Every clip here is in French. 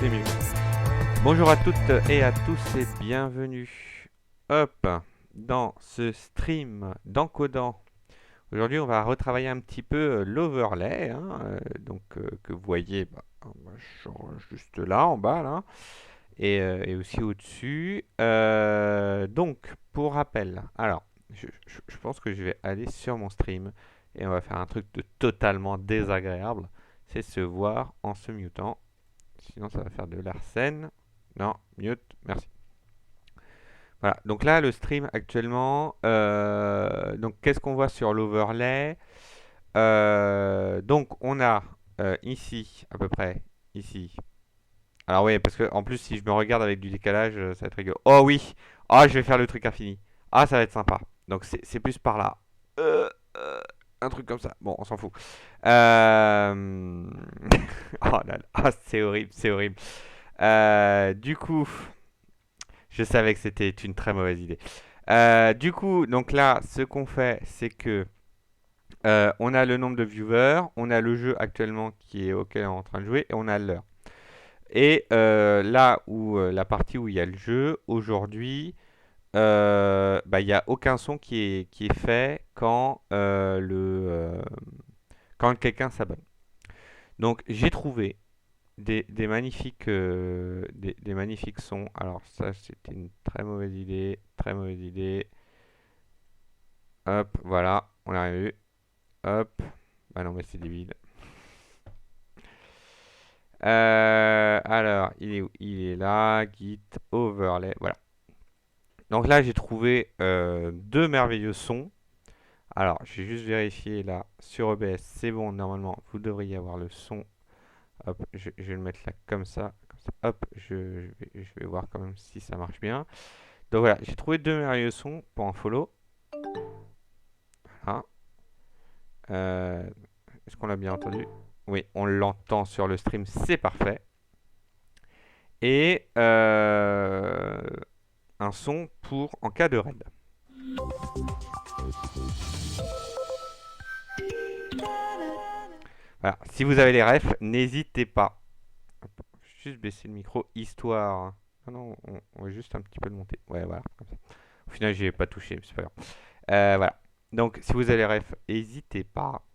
C'est mieux. Bonjour à toutes et à tous et bienvenue. Hop, dans ce stream d'encodant. Aujourd'hui, on va retravailler un petit peu l'overlay, hein, que vous voyez, je change juste là, en bas, là, et aussi au-dessus. Donc, pour rappel, alors, je pense que je vais aller sur mon stream et on va faire un truc de totalement désagréable, c'est se voir en se mutant. Sinon, ça va faire de l'arsène. Non, mute, merci. Voilà, donc là, le stream actuellement. Donc, qu'est-ce qu'on voit sur l'overlay? Donc, on a ici, à peu près, ici. Alors, oui, parce que en plus, si je me regarde avec du décalage, ça va être rigolo. Oh oui! Ah, je vais faire le truc infini. Ah, ça va être sympa. Donc, c'est plus par là. Euh, euh, un truc comme ça. Bon, on s'en fout. Oh là là, ah, c'est horrible, c'est horrible. Du coup, je savais que c'était une très mauvaise idée. Du coup, donc là, ce qu'on fait, c'est que on a le nombre de viewers, on a le jeu actuellement qui est auquel on est en train de jouer, et on a l'heure. Et là où la partie où il y a le jeu, aujourd'hui, il n'y a aucun son qui est fait quand quelqu'un s'abonne. Donc j'ai trouvé des magnifiques, des magnifiques sons. Alors ça, c'était une très mauvaise idée, très mauvaise idée. Hop, voilà, on l'a eu. Hop, bah non mais c'est débile. Alors, il est où? Il est là, Git overlay, voilà. Donc là, j'ai trouvé deux merveilleux sons. Alors, je vais juste vérifier là sur OBS, c'est bon, normalement, vous devriez avoir le son. Hop, je vais le mettre là comme ça. Comme ça. Hop, je vais voir quand même si ça marche bien. Donc voilà, j'ai trouvé deux merveilleux sons pour un follow. Voilà. Euh, Est-ce qu'on l'a bien entendu? Oui, on l'entend sur le stream, c'est parfait. Et un son pour en cas de raid. Voilà. Si vous avez les refs, n'hésitez pas. Hop, juste baisser le micro, histoire. Ah non, on va juste un petit peu le monter. Ouais, voilà. Comme ça. Au final, j'y ai pas touché, mais c'est pas grave. Voilà. Donc, si vous avez les refs, n'hésitez pas.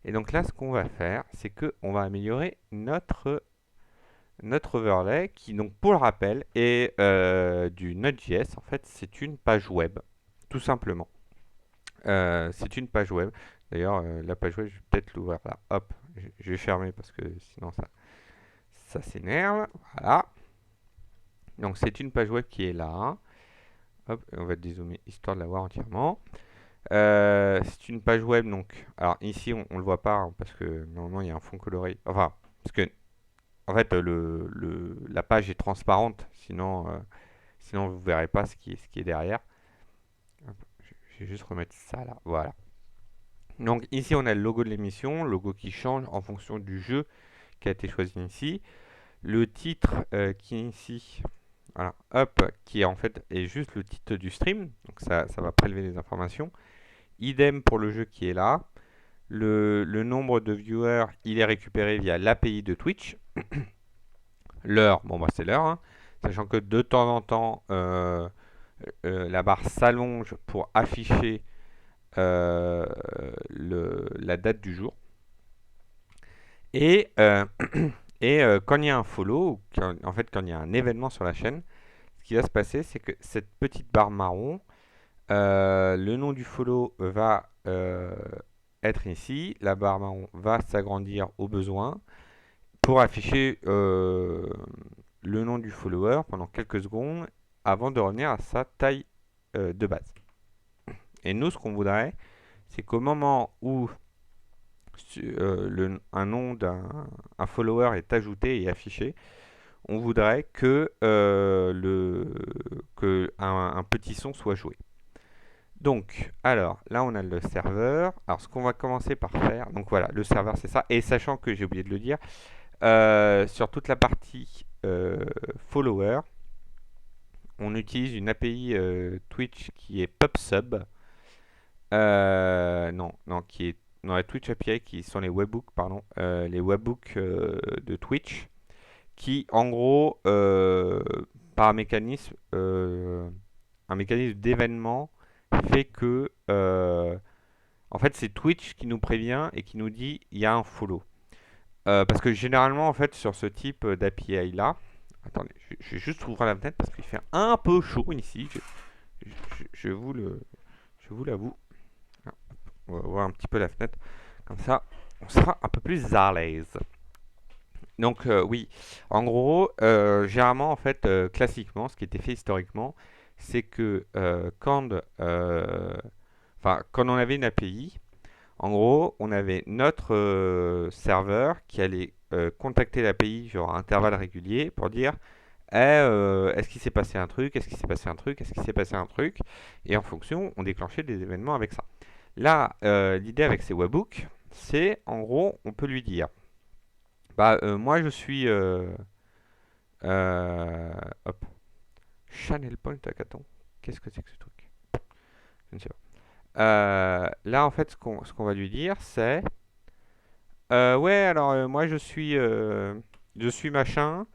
Et donc là, ce qu'on va faire, c'est que on va améliorer notre overlay, qui donc pour le rappel est du Node.js. En fait, c'est une page web, tout simplement. C'est une page web. D'ailleurs, la page web, je vais peut-être l'ouvrir là. Hop, je vais fermer parce que sinon ça s'énerve. Voilà. Donc c'est une page web qui est là. Hop, on va dézoomer histoire de la voir entièrement. C'est une page web, donc. Alors ici, on le voit pas hein, parce que normalement il y a un fond coloré. Enfin, parce que en fait, la page est transparente, sinon vous verrez pas ce qui est derrière. Hop, je vais juste remettre ça là. Voilà. Donc ici, on a le logo de l'émission, logo qui change en fonction du jeu qui a été choisi ici. Le titre qui est ici, voilà, hop, qui est en fait est juste le titre du stream, donc ça va prélever les informations. Idem pour le jeu qui est là. Le nombre de viewers, il est récupéré via l'API de Twitch. L'heure, bon bah c'est l'heure, hein. Sachant que de temps en temps, la barre s'allonge pour afficher la date du jour. Et, quand il y a un follow, ou en fait quand il y a un événement sur la chaîne, ce qui va se passer, c'est que cette petite barre marron, le nom du follow va être ici, la barre marron va s'agrandir au besoin pour afficher le nom du follower pendant quelques secondes avant de revenir à sa taille de base. Et nous, ce qu'on voudrait, c'est qu'au moment où un nom d'un follower est ajouté et affiché, on voudrait que un petit son soit joué. Donc, alors, là on a le serveur. Alors, ce qu'on va commencer par faire, donc voilà, le serveur c'est ça. Et sachant que j'ai oublié de le dire, sur toute la partie follower, on utilise une API Twitch qui est PubSub. Non, non, qui est dans la Twitch API qui sont les webbooks, pardon, les webbooks de Twitch, qui, en gros, par un mécanisme d'événement, fait que, en fait, c'est Twitch qui nous prévient et qui nous dit il y a un follow. Parce que généralement, en fait, sur ce type d'API là, attendez, je vais juste ouvrir la fenêtre parce qu'il fait un peu chaud ici. Je vous le, je vous l'avoue. Ah, on va voir un petit peu la fenêtre. Comme ça, on sera un peu plus à l'aise. Donc oui, en gros, généralement, en fait, classiquement, ce qui était fait historiquement, c'est que quand on avait une API, en gros, on avait notre serveur qui allait contacter l'API genre à intervalles réguliers pour dire est-ce qu'il s'est passé un truc, est-ce qu'il s'est passé un truc, est-ce qu'il s'est passé un truc, et en fonction, on déclenchait des événements avec ça. Là, l'idée avec ces webhooks, c'est en gros, on peut lui dire bah, moi je suis hop, Channel Point Hackathon. Qu'est-ce que c'est que ce truc? Je ne sais pas. Là, en fait, ce qu'on va lui dire, c'est ouais, alors moi je suis machin.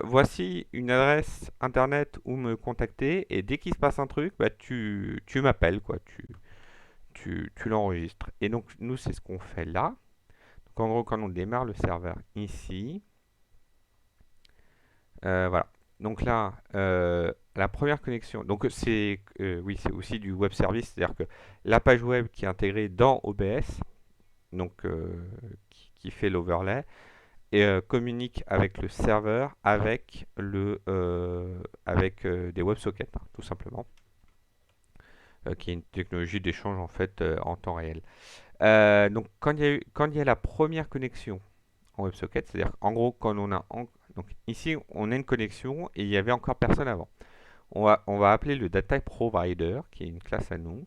Voici une adresse internet où me contacter et dès qu'il se passe un truc, bah tu m'appelles quoi, tu l'enregistres. Et donc nous c'est ce qu'on fait là. Donc en gros quand on démarre le serveur ici, voilà. Donc là, la première connexion. Donc c'est oui, c'est aussi du web service, c'est-à-dire que la page web qui est intégrée dans OBS, donc qui fait l'overlay, et communique avec le serveur, avec des WebSockets, hein, tout simplement, qui est une technologie d'échange en fait en temps réel. Donc quand il y a la première connexion en WebSocket, c'est-à-dire en gros donc ici on a une connexion et il y avait encore personne avant. On va appeler le data provider qui est une classe à nous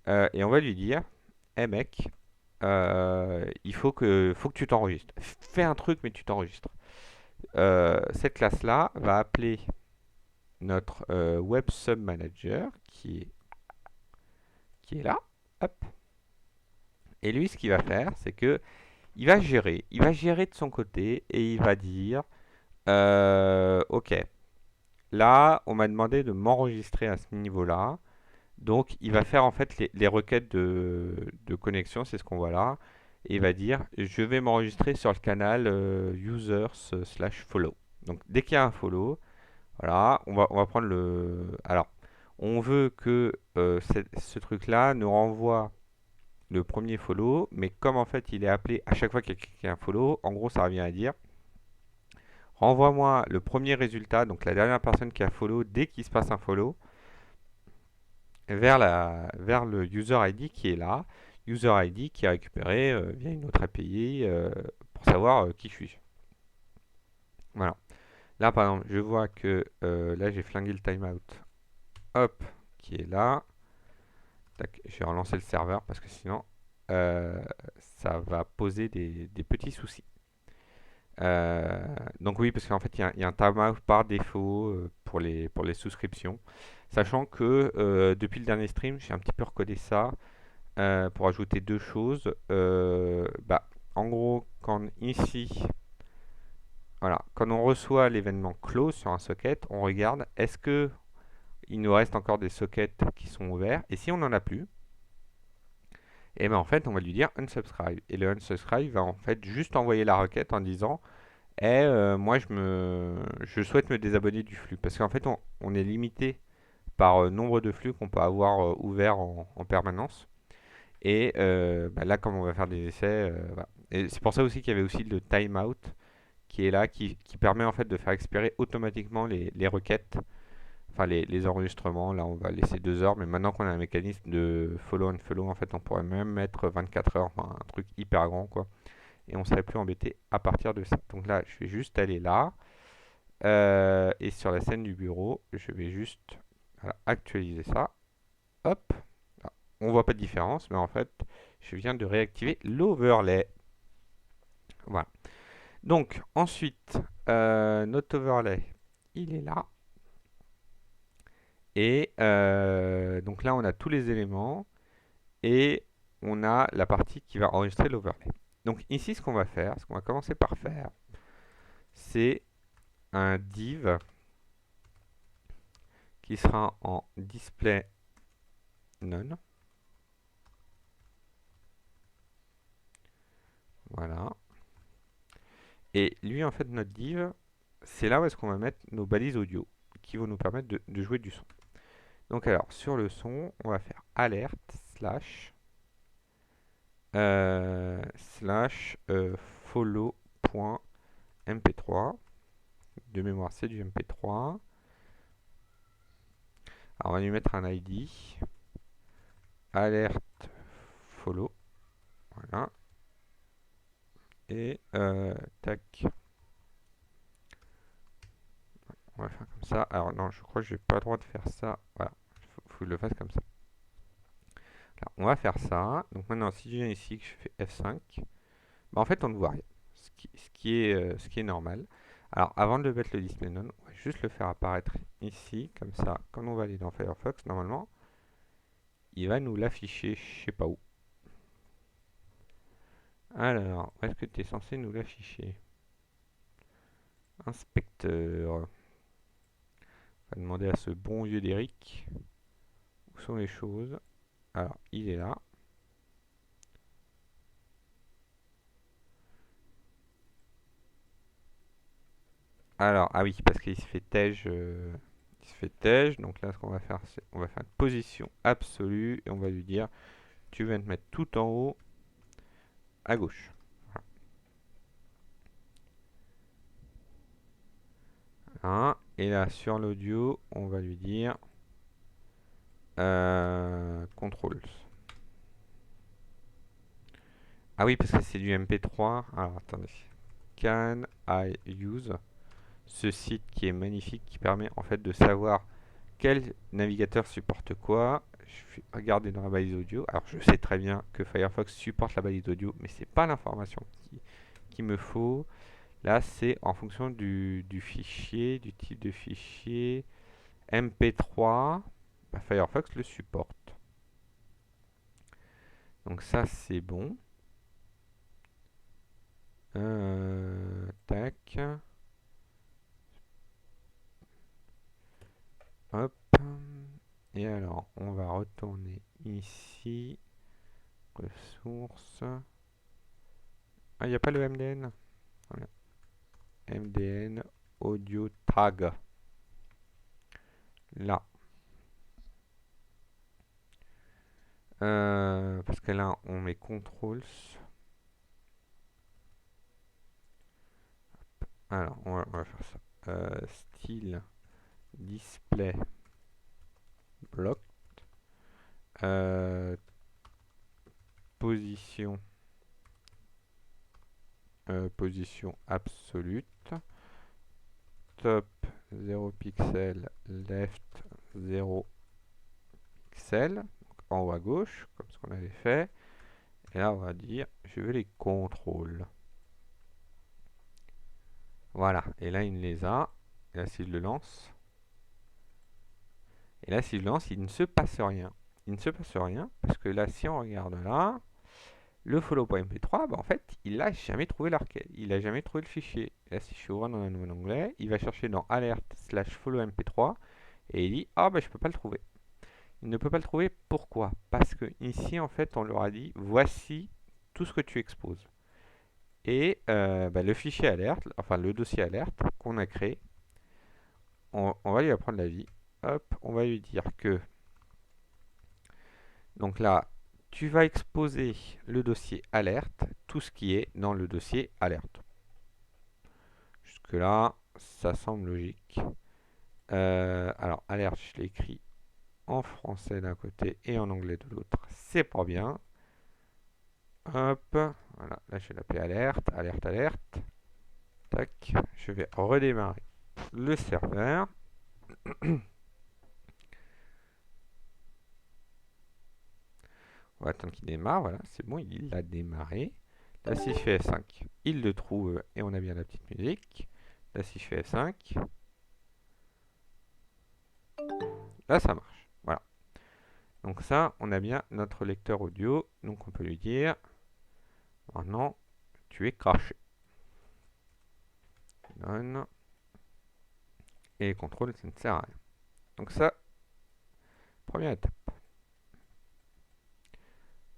et on va lui dire, hey mec, il faut que tu t'enregistres. Fais un truc mais tu t'enregistres. Cette classe-là va appeler notre Web Sub Manager qui est là. Hop. Et lui, ce qu'il va faire, c'est que il va gérer de son côté et il va dire ok, là, on m'a demandé de m'enregistrer à ce niveau-là. Donc, il va faire en fait les requêtes de connexion, c'est ce qu'on voit là. Et il va dire je vais m'enregistrer sur le canal users/follow. Donc, dès qu'il y a un follow, voilà, on va prendre le. Alors, on veut que ce truc-là nous renvoie le premier follow, mais comme en fait il est appelé à chaque fois qu'il y a un follow, en gros ça revient à dire renvoie-moi le premier résultat, donc la dernière personne qui a follow dès qu'il se passe un follow, vers le user ID qui est là, user ID qui est récupéré via une autre API pour savoir qui suis-je. Voilà. Là par exemple, je vois que là j'ai flingué le timeout. Hop, qui est là. Tac, je vais relancer le serveur parce que sinon ça va poser des petits soucis. Donc oui, parce qu'en fait, il y a un timeout par défaut pour les souscriptions. Sachant que depuis le dernier stream, j'ai un petit peu recodé ça pour ajouter deux choses. Bah, en gros, voilà, quand on reçoit l'événement close sur un socket, on regarde est-ce que il nous reste encore des sockets qui sont ouverts. Et si on n'en a plus, et ben en fait, on va lui dire unsubscribe. Et le unsubscribe va en fait juste envoyer la requête en disant moi je souhaite me désabonner du flux. Parce qu'en fait, on est limité par nombre de flux qu'on peut avoir ouverts en permanence. Et bah là, comme on va faire des essais, voilà. Et c'est pour ça aussi qu'il y avait aussi le timeout qui est là, qui permet en fait de faire expirer automatiquement les requêtes, enfin les enregistrements. Là, on va laisser 2 heures, mais maintenant qu'on a un mécanisme de follow and follow, en fait, on pourrait même mettre 24 heures, enfin un truc hyper grand, quoi. Et on serait plus embêté à partir de ça. Donc là, je vais juste aller là. Et sur la scène du bureau, je vais juste voilà, actualiser ça. Hop. Ah, on voit pas de différence, mais en fait, je viens de réactiver l'overlay. Voilà. Donc, ensuite, notre overlay, il est là. Et donc là, on a tous les éléments. Et on a la partie qui va enregistrer l'overlay. Donc ici, ce qu'on va commencer par faire, c'est un div qui sera en display none. Voilà. Et lui, en fait, notre div, c'est là où est-ce qu'on va mettre nos balises audio qui vont nous permettre de jouer du son. Donc alors, sur le son, on va faire alerte slash follow.mp3. De mémoire, c'est du mp3. Alors, on va lui mettre un ID. Alerte follow. Voilà. Et tac. On va faire comme ça. Alors non, je crois que j'ai pas le droit de faire ça. Voilà. Faut que je le fasse comme ça. Alors, on va faire ça. Donc maintenant, si je viens ici, que je fais F5, bah, en fait, on ne voit rien. Ce qui est normal. Alors, avant de mettre le display none, on va juste le faire apparaître ici, comme ça. Quand on va aller dans Firefox, normalement, il va nous l'afficher, je sais pas où. Alors, où est-ce que tu es censé nous l'afficher? Inspecteur. On va demander à ce bon vieux d'Eric où sont les choses. Alors, il est là. Alors, ah oui, parce qu'il se fait tège. Il se fait tège. Donc là, ce qu'on va faire, c'est on va faire une position absolue et on va lui dire tu vas te mettre tout en haut à gauche. Voilà. Et là, sur l'audio, on va lui dire controls. Ah oui, parce que c'est du MP3. Alors, attendez. Can I use ce site qui est magnifique, qui permet en fait de savoir quel navigateur supporte quoi. Je vais regarder dans la balise audio. Alors, je sais très bien que Firefox supporte la balise audio, mais c'est pas l'information qu'il me faut. Là, c'est en fonction du fichier, du type de fichier. MP3, bah, Firefox le supporte. Donc ça, c'est bon. Tac. Hop. Et alors, on va retourner ici. Ressources. Ah, il n'y a pas le MDN. Voilà. MDN Audio Tag. Là. Parce que là, on met controls. Alors, on va faire ça. Style display block. Position. Position absolue. Top 0 pixel, left 0 pixel, en haut à gauche, comme ce qu'on avait fait. Et là, on va dire, je veux les contrôles. Voilà, et là, il les a. Et là, si je le lance, et là, si je lance, il ne se passe rien. Il ne se passe rien, parce que là, si on regarde là, le follow.mp3, bah, en fait, il n'a jamais trouvé l'arcade. Il n'a jamais trouvé le fichier. Et là, si je ouvre dans un nouvel onglet, il va chercher dans alert slash follow mp3, et il dit, ah, bah, je peux pas le trouver. Il ne peut pas le trouver. Pourquoi? Parce que ici, en fait, on leur a dit, voici tout ce que tu exposes. Et bah, le fichier alerte, enfin le dossier alerte qu'on a créé, on va lui apprendre la vie. Hop, on va lui dire que, donc là, tu vas exposer le dossier alerte, tout ce qui est dans le dossier alerte. Jusque là, ça semble logique. Alors, alerte, je l'ai écrit en français d'un côté et en anglais de l'autre. C'est pas bien. Hop, voilà, là je vais l'appeler alerte, alerte, alerte. Tac, je vais redémarrer le serveur. On va attendre qu'il démarre, voilà, c'est bon, il a démarré. Là si je fais F5, il le trouve et on a bien la petite musique. Là si je fais F5, là ça marche, voilà. Donc ça, on a bien notre lecteur audio, donc on peut lui dire, maintenant, tu es craché. Done. Et les contrôles, ça ne sert à rien. Donc ça, première étape.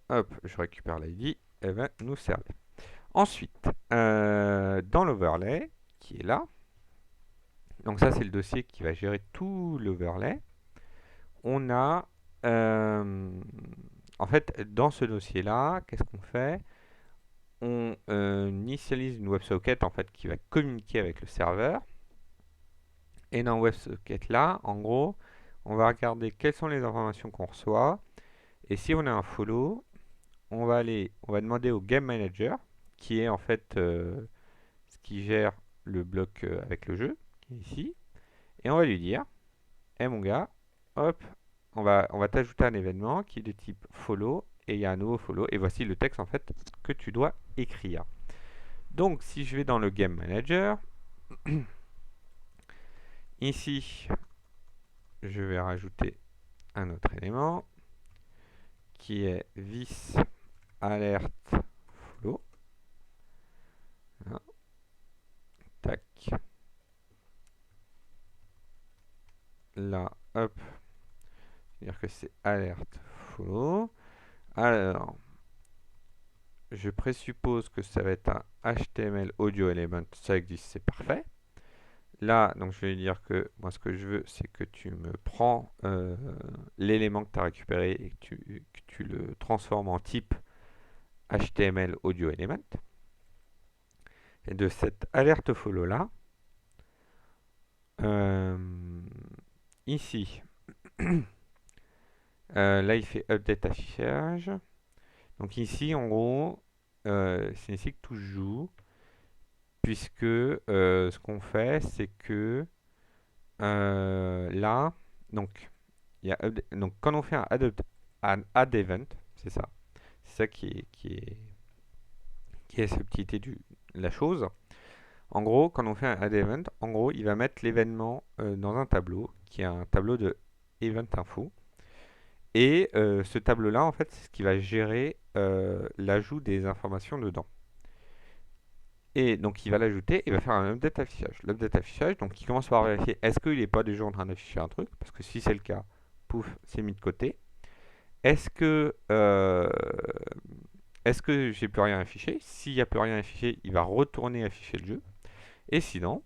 Hop, je récupère l'ID, elle va nous servir. Ensuite, dans l'overlay, qui est là, donc ça c'est le dossier qui va gérer tout l'overlay, on a, en fait, dans ce dossier-là, qu'est-ce qu'on fait? On initialise une WebSocket en fait qui va communiquer avec le serveur. Et dans WebSocket là, en gros, on va regarder quelles sont les informations qu'on reçoit. Et si on a un follow, on va demander au Game Manager, qui est en fait ce qui gère le bloc avec le jeu, qui est ici. Et on va lui dire, hé mon gars, hop, on va t'ajouter un événement qui est de type follow, et il y a un nouveau follow, et voici le texte en fait que tu dois écrire. Donc si je vais dans le Game Manager, ici, je vais rajouter un autre élément qui est vis alert flow. Voilà. Tac. Là, hop. C'est-à-dire que c'est alert follow. Alors, je présuppose que ça va être un HTML audio element. Ça existe, c'est parfait. Là, donc je vais dire que moi ce que je veux, c'est que tu me prends l'élément que tu as récupéré et que tu le transformes en type HTML audio element. Et de cette alerte follow là, ici, là il fait update affichage. Donc ici, en gros, c'est ici que tout se joue, puisque ce qu'on fait, c'est que là, donc, donc quand on fait un add event, c'est ça. C'est ça qui est la subtilité de la chose. En gros, quand on fait un add event, en gros, il va mettre l'événement dans un tableau, qui est un tableau de event info. Et ce tableau-là, en fait, c'est ce qui va gérer l'ajout des informations dedans. Et donc, il va l'ajouter, il va faire un update affichage. L'update affichage, donc, il commence par vérifier est-ce qu'il n'est pas déjà en train d'afficher un truc, parce que si c'est le cas, pouf, c'est mis de côté. Est-ce que j'ai plus rien affiché? S'il n'y a plus rien affiché, il va retourner afficher le jeu. Et sinon,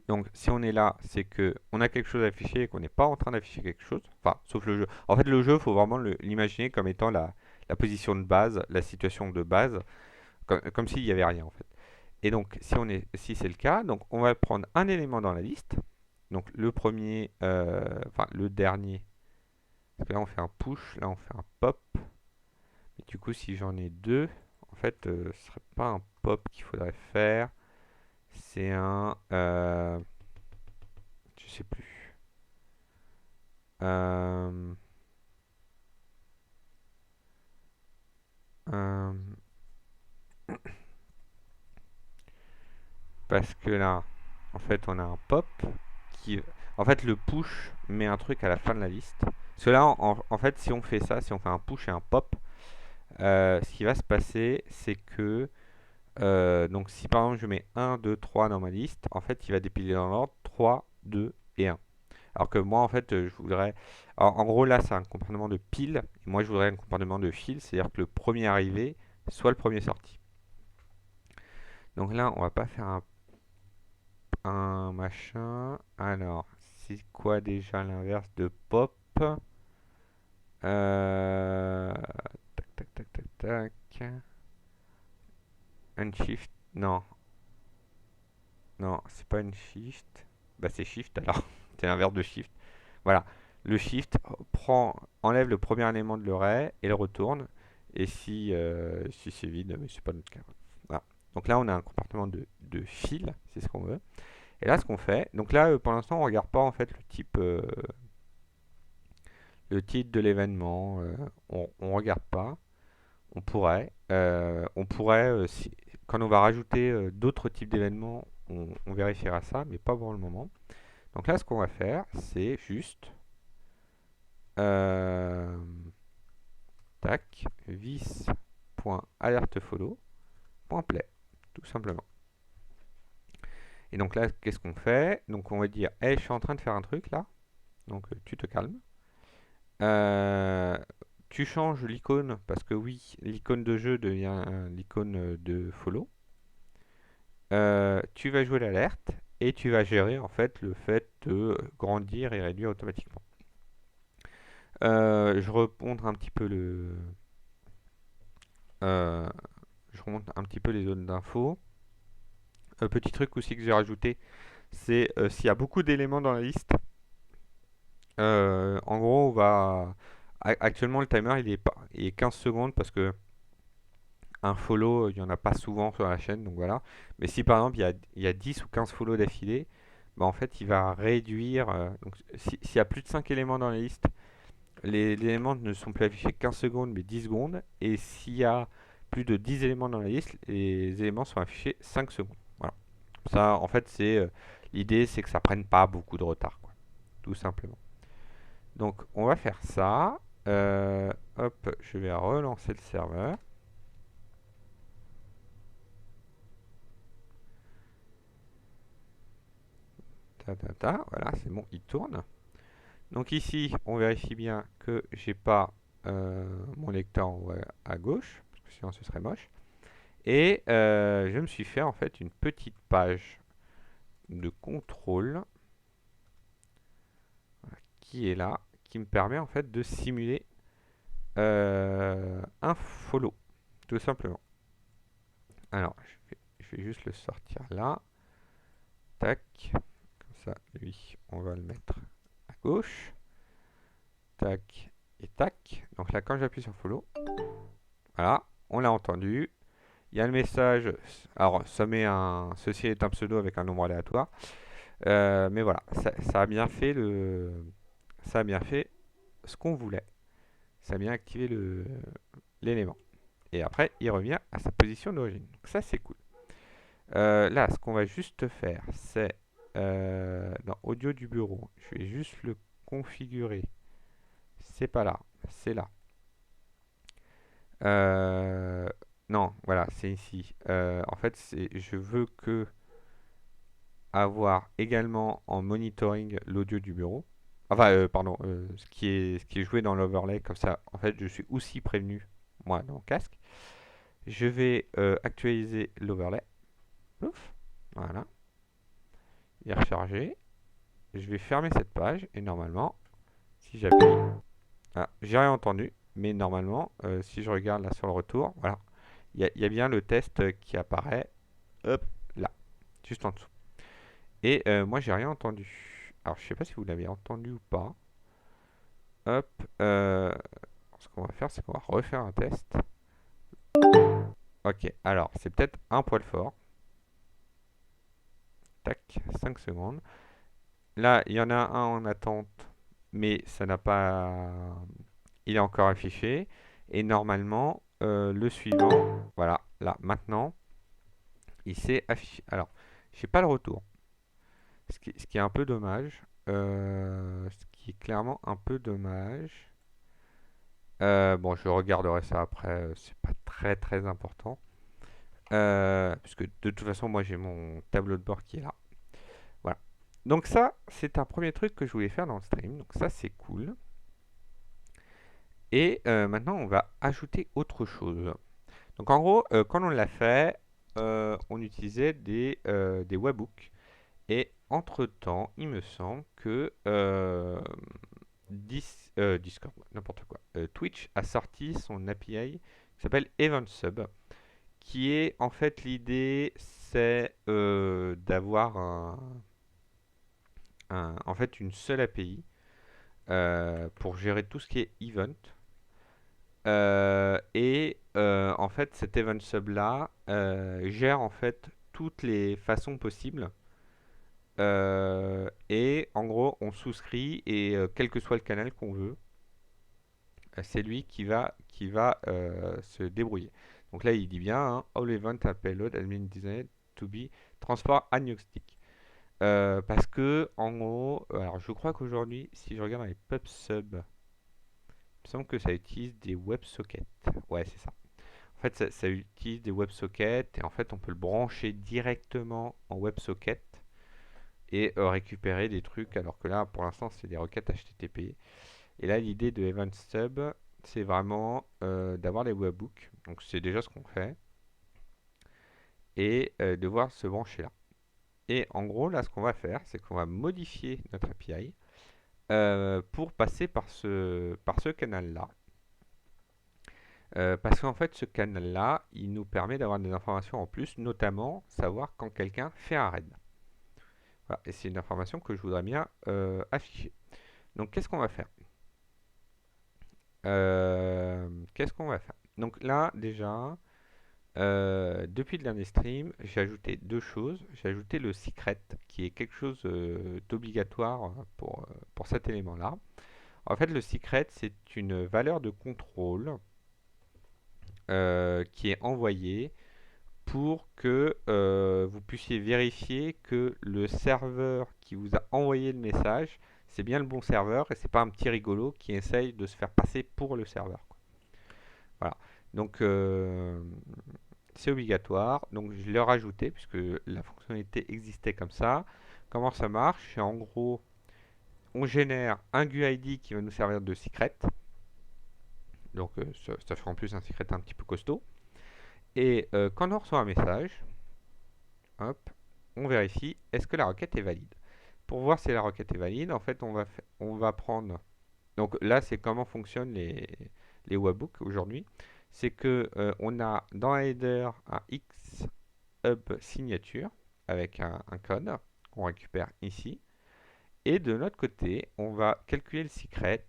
donc si on est là, c'est que on a quelque chose à afficher et qu'on n'est pas en train d'afficher quelque chose. Enfin, sauf le jeu. En fait, le jeu, il faut vraiment l'imaginer comme étant la position de base, la situation de base, comme s'il n'y avait rien en fait. Et donc, si c'est le cas, donc on va prendre un élément dans la liste. Donc le premier, enfin le dernier. Parce que là on fait un push, là on fait un pop. Et du coup, si j'en ai deux, en fait, ce serait pas un pop qu'il faudrait faire. C'est un, je sais plus. Euh, euh, parce que là, en fait, on a un pop qui, en fait, le push met un truc à la fin de la liste. Parce que là, en fait, si on fait ça, si on fait un push et un pop, ce qui va se passer, c'est que donc si par exemple je mets 1, 2, 3 dans ma liste, en fait il va dépiler dans l'ordre 3, 2 et 1. Alors que moi en fait je voudrais... Alors, en gros là c'est un comportement de pile, et moi je voudrais un comportement de file, c'est-à-dire que le premier arrivé soit le premier sorti. Donc là on va pas faire un machin. Alors c'est quoi déjà l'inverse de pop? Tac tac tac tac tac. Unshift. Non, non, c'est pas une shift. Bah c'est shift alors. C'est l'inverse de shift. Voilà. Le shift enlève le premier élément de l'array et le retourne. Et si c'est vide, mais c'est pas notre cas. Voilà. Donc là on a un comportement de fil, c'est ce qu'on veut. Et là ce qu'on fait, donc là pour l'instant on regarde pas en fait le titre de l'événement. On regarde pas. On pourrait quand on va rajouter d'autres types d'événements, on vérifiera ça, mais pas pour le moment. Donc là, ce qu'on va faire, c'est juste euh, tac, vis.alertfollow.play, tout simplement. Et donc là, qu'est-ce qu'on fait? Donc on va dire, hey, je suis en train de faire un truc là. Donc tu te calmes. Euh, Tu changes l'icône parce que oui, l'icône de jeu devient l'icône de follow. Tu vas jouer l'alerte et tu vas gérer en fait le fait de grandir et réduire automatiquement. Je remonte un petit peu euh, je remonte un petit peu les zones d'infos. Petit truc aussi que j'ai rajouté, c'est s'il y a beaucoup d'éléments dans la liste. En gros, actuellement le timer il est 15 secondes parce que un follow, il n'y en a pas souvent sur la chaîne, donc voilà. Mais si par exemple il y a 10 ou 15 follow d'affilée, bah, en fait il va réduire. Donc s'il y a plus de 5 éléments dans la liste, les éléments ne sont plus affichés 15 secondes mais 10 secondes. Et s'il y a plus de 10 éléments dans la liste, les éléments sont affichés 5 secondes. Voilà. Ça, en fait, l'idée, c'est que ça prenne pas beaucoup de retard, quoi, tout simplement. Donc on va faire ça. Hop, je vais relancer le serveur. Voilà, c'est bon, il tourne. Donc ici, on vérifie bien que j'ai pas mon lecteur en haut à gauche, parce que sinon ce serait moche. Et je me suis fait en fait une petite page de contrôle qui est là, qui me permet en fait de simuler un follow, tout simplement. Alors, je vais juste le sortir là. Tac. Comme ça, lui, on va le mettre à gauche. Tac et tac. Donc là, quand j'appuie sur follow, voilà, on l'a entendu. Il y a le message. Alors, ceci est un pseudo avec un nombre aléatoire. Mais voilà, ça a bien fait ça a bien fait ce qu'on voulait. Ça a bien activé l'élément. Et après, il revient à sa position d'origine. Donc ça, c'est cool. Là, ce qu'on va juste faire, c'est dans audio du bureau. Je vais juste le configurer. C'est pas là, c'est là. Euh, non, voilà, c'est ici. En fait, je veux que avoir également en monitoring l'audio du bureau. Enfin, pardon, ce qui est joué dans l'overlay, comme ça, en fait, je suis aussi prévenu, moi, dans le casque. Je vais actualiser l'overlay. Ouf, voilà, il est rechargé. Je vais fermer cette page et normalement, si j'appuie, ah, j'ai rien entendu, mais normalement, si je regarde là sur le retour, voilà, il y a bien le test qui apparaît, hop, là, juste en dessous. Et moi, j'ai rien entendu. Alors, je sais pas si vous l'avez entendu ou pas. Hop, ce qu'on va faire, c'est qu'on va refaire un test. Ok, alors, c'est peut-être un poil fort. Tac, 5 secondes. Là, il y en a un en attente, mais ça n'a pas. Il est encore affiché. Et normalement, le suivant, voilà, là, maintenant, il s'est affiché. Alors, j'ai pas le retour. Ce qui est un peu dommage. Ce qui est clairement un peu dommage. Bon, je regarderai ça après, c'est pas très très important. Puisque de toute façon, moi j'ai mon tableau de bord qui est là. Voilà. Donc ça, c'est un premier truc que je voulais faire dans le stream. Donc ça, c'est cool. Et maintenant, on va ajouter autre chose. Donc en gros, quand on l'a fait, on utilisait des webhooks. Et entre-temps, il me semble que Discord, n'importe quoi. Twitch a sorti son API qui s'appelle EventSub, qui est en fait l'idée, c'est d'avoir en fait une seule API pour gérer tout ce qui est event. Et en fait, cet EventSub là gère en fait toutes les façons possibles. Et en gros, on souscrit et quel que soit le canal qu'on veut, c'est lui qui va se débrouiller. Donc là, il dit bien, hein, all event are payload admin designed to be transport agnostic. Parce que, en gros, alors je crois qu'aujourd'hui, si je regarde dans les PubSub, il me semble que ça utilise des WebSockets. Ouais, c'est ça. En fait, ça utilise des WebSockets et en fait, on peut le brancher directement en WebSocket et récupérer des trucs, alors que là, pour l'instant, c'est des requêtes HTTP. Et là, l'idée de Event Sub, c'est vraiment d'avoir les webhooks. Donc, c'est déjà ce qu'on fait. Et de voir se brancher là. Et en gros, là, ce qu'on va faire, c'est qu'on va modifier notre API pour passer par ce canal-là. Parce qu'en fait, ce canal-là, il nous permet d'avoir des informations en plus, notamment savoir quand quelqu'un fait un raid. Voilà. Et c'est une information que je voudrais bien afficher. Donc, qu'est-ce qu'on va faire? Qu'est-ce qu'on va faire? Donc là, déjà, depuis le dernier stream, j'ai ajouté deux choses. J'ai ajouté le secret, qui est quelque chose d'obligatoire pour cet élément-là. En fait, le secret, c'est une valeur de contrôle qui est envoyée pour que vous puissiez vérifier que le serveur qui vous a envoyé le message, c'est bien le bon serveur et c'est pas un petit rigolo qui essaye de se faire passer pour le serveur, quoi. Voilà. Donc c'est obligatoire. Donc je l'ai rajouté puisque la fonctionnalité existait comme ça. Comment ça marche? C'est en gros, on génère un GUID qui va nous servir de secret. Donc ça fait en plus un secret un petit peu costaud. Et quand on reçoit un message, hop, on vérifie est-ce que la requête est valide. Pour voir si la requête est valide, en fait, on va prendre. Donc là, c'est comment fonctionnent les webhooks aujourd'hui. C'est que on a dans la header un XHub signature avec un code qu'on récupère ici. Et de notre côté, on va calculer le secret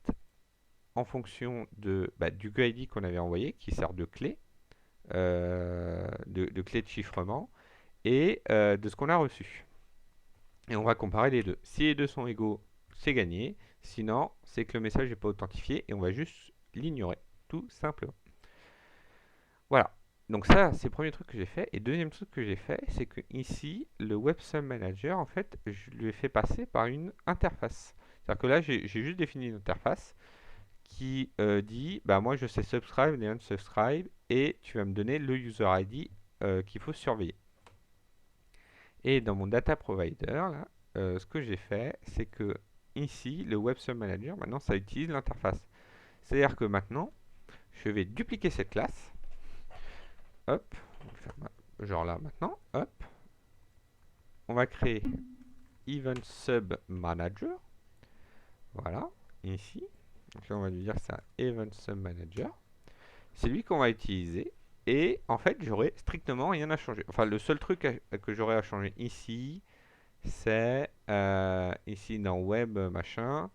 en fonction du GUID qu'on avait envoyé, qui sert de clé, de clé de chiffrement, et de ce qu'on a reçu. Et on va comparer les deux. Si les deux sont égaux, c'est gagné. Sinon, c'est que le message n'est pas authentifié et on va juste l'ignorer, tout simplement. Voilà. Donc ça, c'est le premier truc que j'ai fait. Et deuxième truc que j'ai fait, c'est que ici, le WebSub Manager, en fait, je lui ai fait passer par une interface. C'est-à-dire que là, j'ai juste défini une interface qui dit, bah moi je sais subscribe et unsubscribe, et tu vas me donner le user ID qu'il faut surveiller. Et dans mon data provider, là, ce que j'ai fait, c'est que ici, le WebSub Manager, maintenant, ça utilise l'interface. C'est-à-dire que maintenant, je vais dupliquer cette classe. Hop, genre là maintenant. Hop, on va créer Event Sub Manager. Voilà, ici. Donc là, on va lui dire que c'est un Event Sub Manager. C'est lui qu'on va utiliser. Et en fait, j'aurai strictement rien à changer. Enfin, le seul truc que j'aurai à changer ici, c'est ici dans Web machin.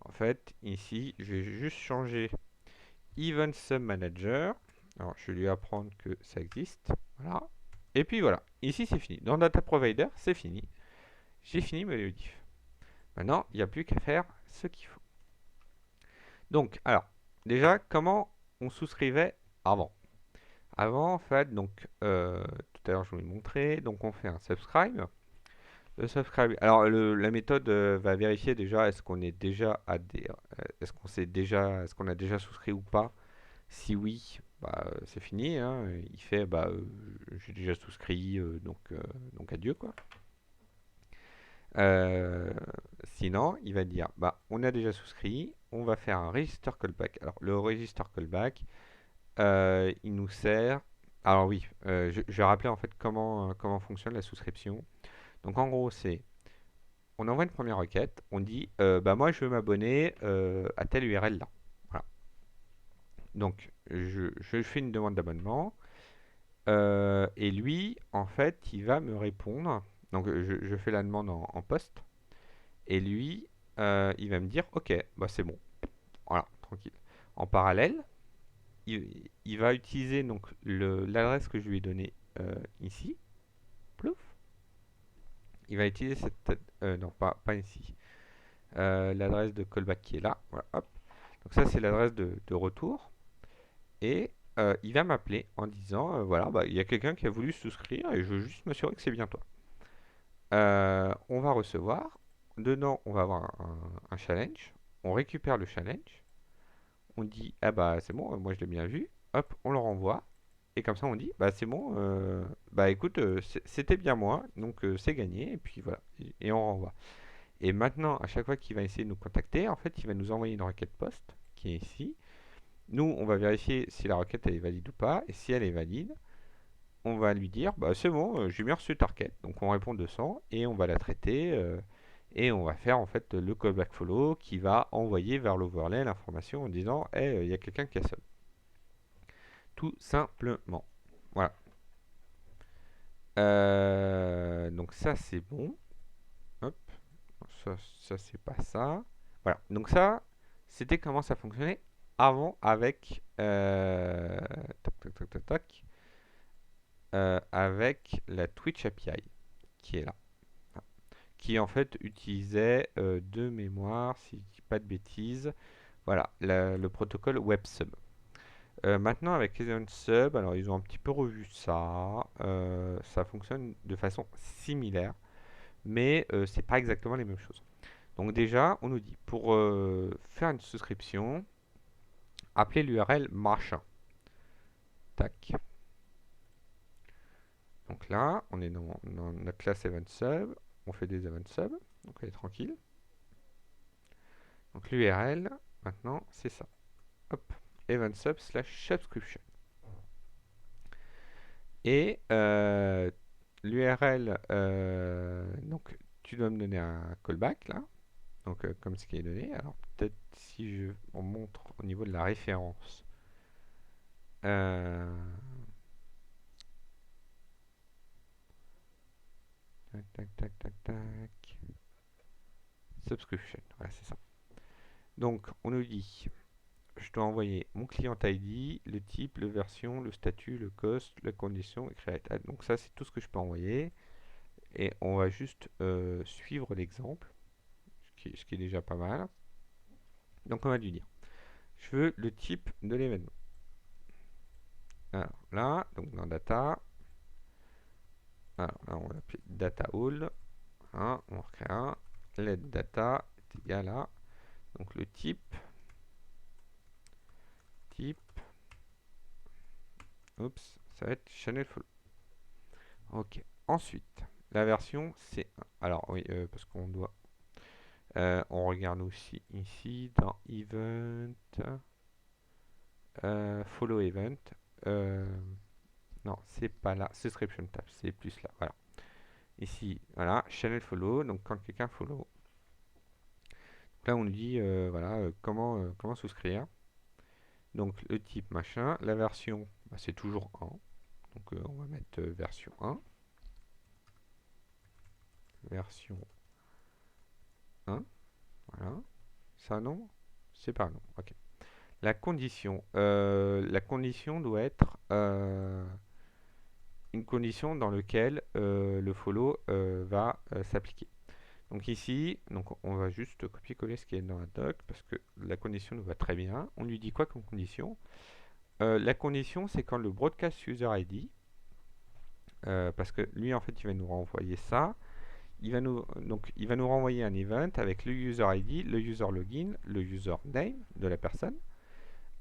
En fait, ici, je vais juste changer Event Sub Manager. Alors, je vais lui apprendre que ça existe. Voilà. Et puis voilà. Ici, c'est fini. Dans Data Provider, c'est fini. J'ai fini mes modifs. Maintenant, il n'y a plus qu'à faire ce qu'il faut. Donc, alors, déjà, comment on souscrivait avant? Avant, en fait, donc, tout à l'heure, je vous l'ai montré. Donc, on fait un subscribe. Le subscribe. Alors, la méthode va vérifier déjà est-ce qu'on est déjà est-ce qu'on a déjà souscrit ou pas. Si oui, bah, c'est fini, hein. Il fait bah, j'ai déjà souscrit, donc adieu quoi. Euh, Sinon, il va dire bah on a déjà souscrit, on va faire un register callback. Alors le register callback, il nous sert. Alors oui, je vais rappeler en fait comment fonctionne la souscription. Donc en gros, c'est on envoie une première requête, on dit bah moi je veux m'abonner à telle URL là. Voilà. Donc je fais une demande d'abonnement et lui en fait il va me répondre. Donc je fais la demande en post et lui il va me dire ok bah c'est bon. Voilà, tranquille. En parallèle, il va utiliser donc l'adresse que je lui ai donnée ici. Plouf. Il va utiliser cette non pas ici. L'adresse de callback qui est là. Voilà, hop. Donc ça c'est l'adresse de retour. Et il va m'appeler en disant voilà, bah, il y a quelqu'un qui a voulu souscrire et je veux juste m'assurer que c'est bien toi. On va recevoir. Dedans, on va avoir un challenge. On récupère le challenge. On dit ah bah c'est bon, moi je l'ai bien vu. Hop, on le renvoie. Et comme ça, on dit, bah c'est bon, bah écoute, c'était bien moi, donc c'est gagné, et puis voilà, et on renvoie. Et maintenant, à chaque fois qu'il va essayer de nous contacter, en fait, il va nous envoyer une requête post, qui est ici. Nous, on va vérifier si la requête elle est valide ou pas, et si elle est valide, on va lui dire, bah c'est bon, j'ai bien reçu ta requête. Donc on répond 200, et on va la traiter, et on va faire en fait le callback follow qui va envoyer vers l'overlay l'information en disant, hey, il y a quelqu'un qui a sonné. Tout simplement. Voilà. Donc ça c'est bon. Hop. Ça c'est pas ça. Voilà. Donc ça, c'était comment ça fonctionnait avant avec tac, tac, tac, tac, tac, avec la Twitch API qui est là, qui en fait utilisait de mémoire, si je dis pas de bêtises, voilà, le protocole WebSub. Maintenant avec EventSub, alors ils ont un petit peu revu ça, ça fonctionne de façon similaire, mais c'est pas exactement les mêmes choses. Donc déjà, on nous dit pour faire une souscription, appelez l'URL machin. Tac. Donc là, on est dans notre classe EventSub, on fait des EventSub, donc on est tranquille. Donc l'URL, maintenant, c'est ça. Hop, EventSub/subscription. Et l'URL, donc tu dois me donner un callback là, donc comme ce qui est donné. Alors peut-être si on montre au niveau de la référence. Tac, tac, tac, tac, tac. Subscription, voilà, c'est ça. Donc on nous dit, je dois envoyer mon client ID, le type, le version, le statut, le cost, la condition et create. Donc ça c'est tout ce que je peux envoyer. Et on va juste suivre l'exemple, ce qui est déjà pas mal. Donc on va lui dire, je veux le type de l'événement. Alors là, donc dans data, alors là on va l'appeler data all, hein, on recrée un, let data est égal à, donc le type, oups, ça va être channel follow. Ok, ensuite, la version c'est 1. Alors oui, parce qu'on doit, on regarde aussi ici dans event, follow event, non, c'est pas là, subscription tab, c'est plus là, voilà. Ici, voilà, channel follow, donc quand quelqu'un follow. Donc là, on nous dit, voilà, comment souscrire. Donc le type machin, la version, bah, c'est toujours 1. Donc on va mettre version 1. Version 1, voilà. Ça non, c'est pas non, ok. La condition doit être une condition dans laquelle le follow va s'appliquer. Donc ici, donc on va juste copier-coller ce qui est dans la doc parce que la condition nous va très bien. On lui dit quoi comme condition? La condition, c'est quand le broadcast user ID, parce que lui en fait il va nous renvoyer ça. Il va nous renvoyer un event avec le user ID, le user login, le user name de la personne,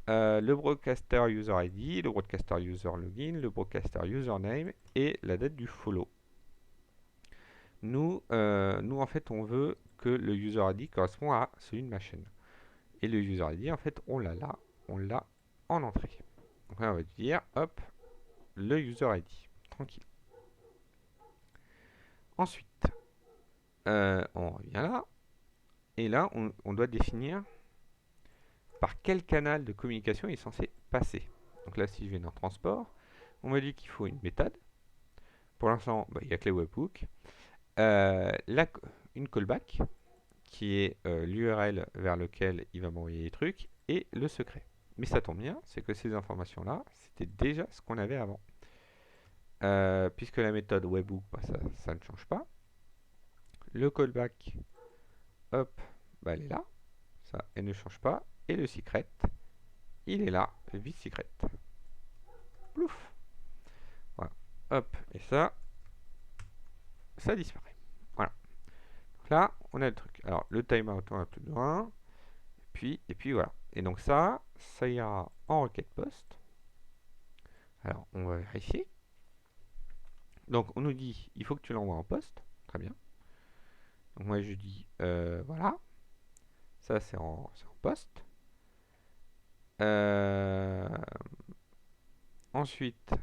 le broadcaster user ID, le broadcaster user login, le broadcaster username et la date du follow. Nous en fait, on veut que le user ID correspond à celui de ma chaîne. Et le user ID, en fait, on l'a là, on l'a en entrée. Donc là, on va dire, hop, le user ID. Tranquille. Ensuite, on revient là. Et là, on doit définir par quel canal de communication il est censé passer. Donc là, si je vais dans transport, on me dit qu'il faut une méthode. Pour l'instant, bah, il n'y a que les webhooks. Une callback, qui est l'URL vers lequel il va m'envoyer les trucs, et le secret. Mais ça tombe bien, c'est que ces informations-là, c'était déjà ce qu'on avait avant. Puisque la méthode webhook, bah, ça ne change pas. Le callback, hop, bah, elle est là. Ça, elle ne change pas. Et le secret, il est là, le vide secret. Plouf. Voilà. Hop, et ça disparaît. Voilà. Donc là, on a le truc. Alors, le timeout, on va plus loin. Et puis voilà. Et donc ça ira en requête post Alors, on va vérifier. Donc, on nous dit, il faut que tu l'envoies en poste. Très bien. Donc, moi, je dis, voilà. Ça, c'est en poste. Euh, Ensuite,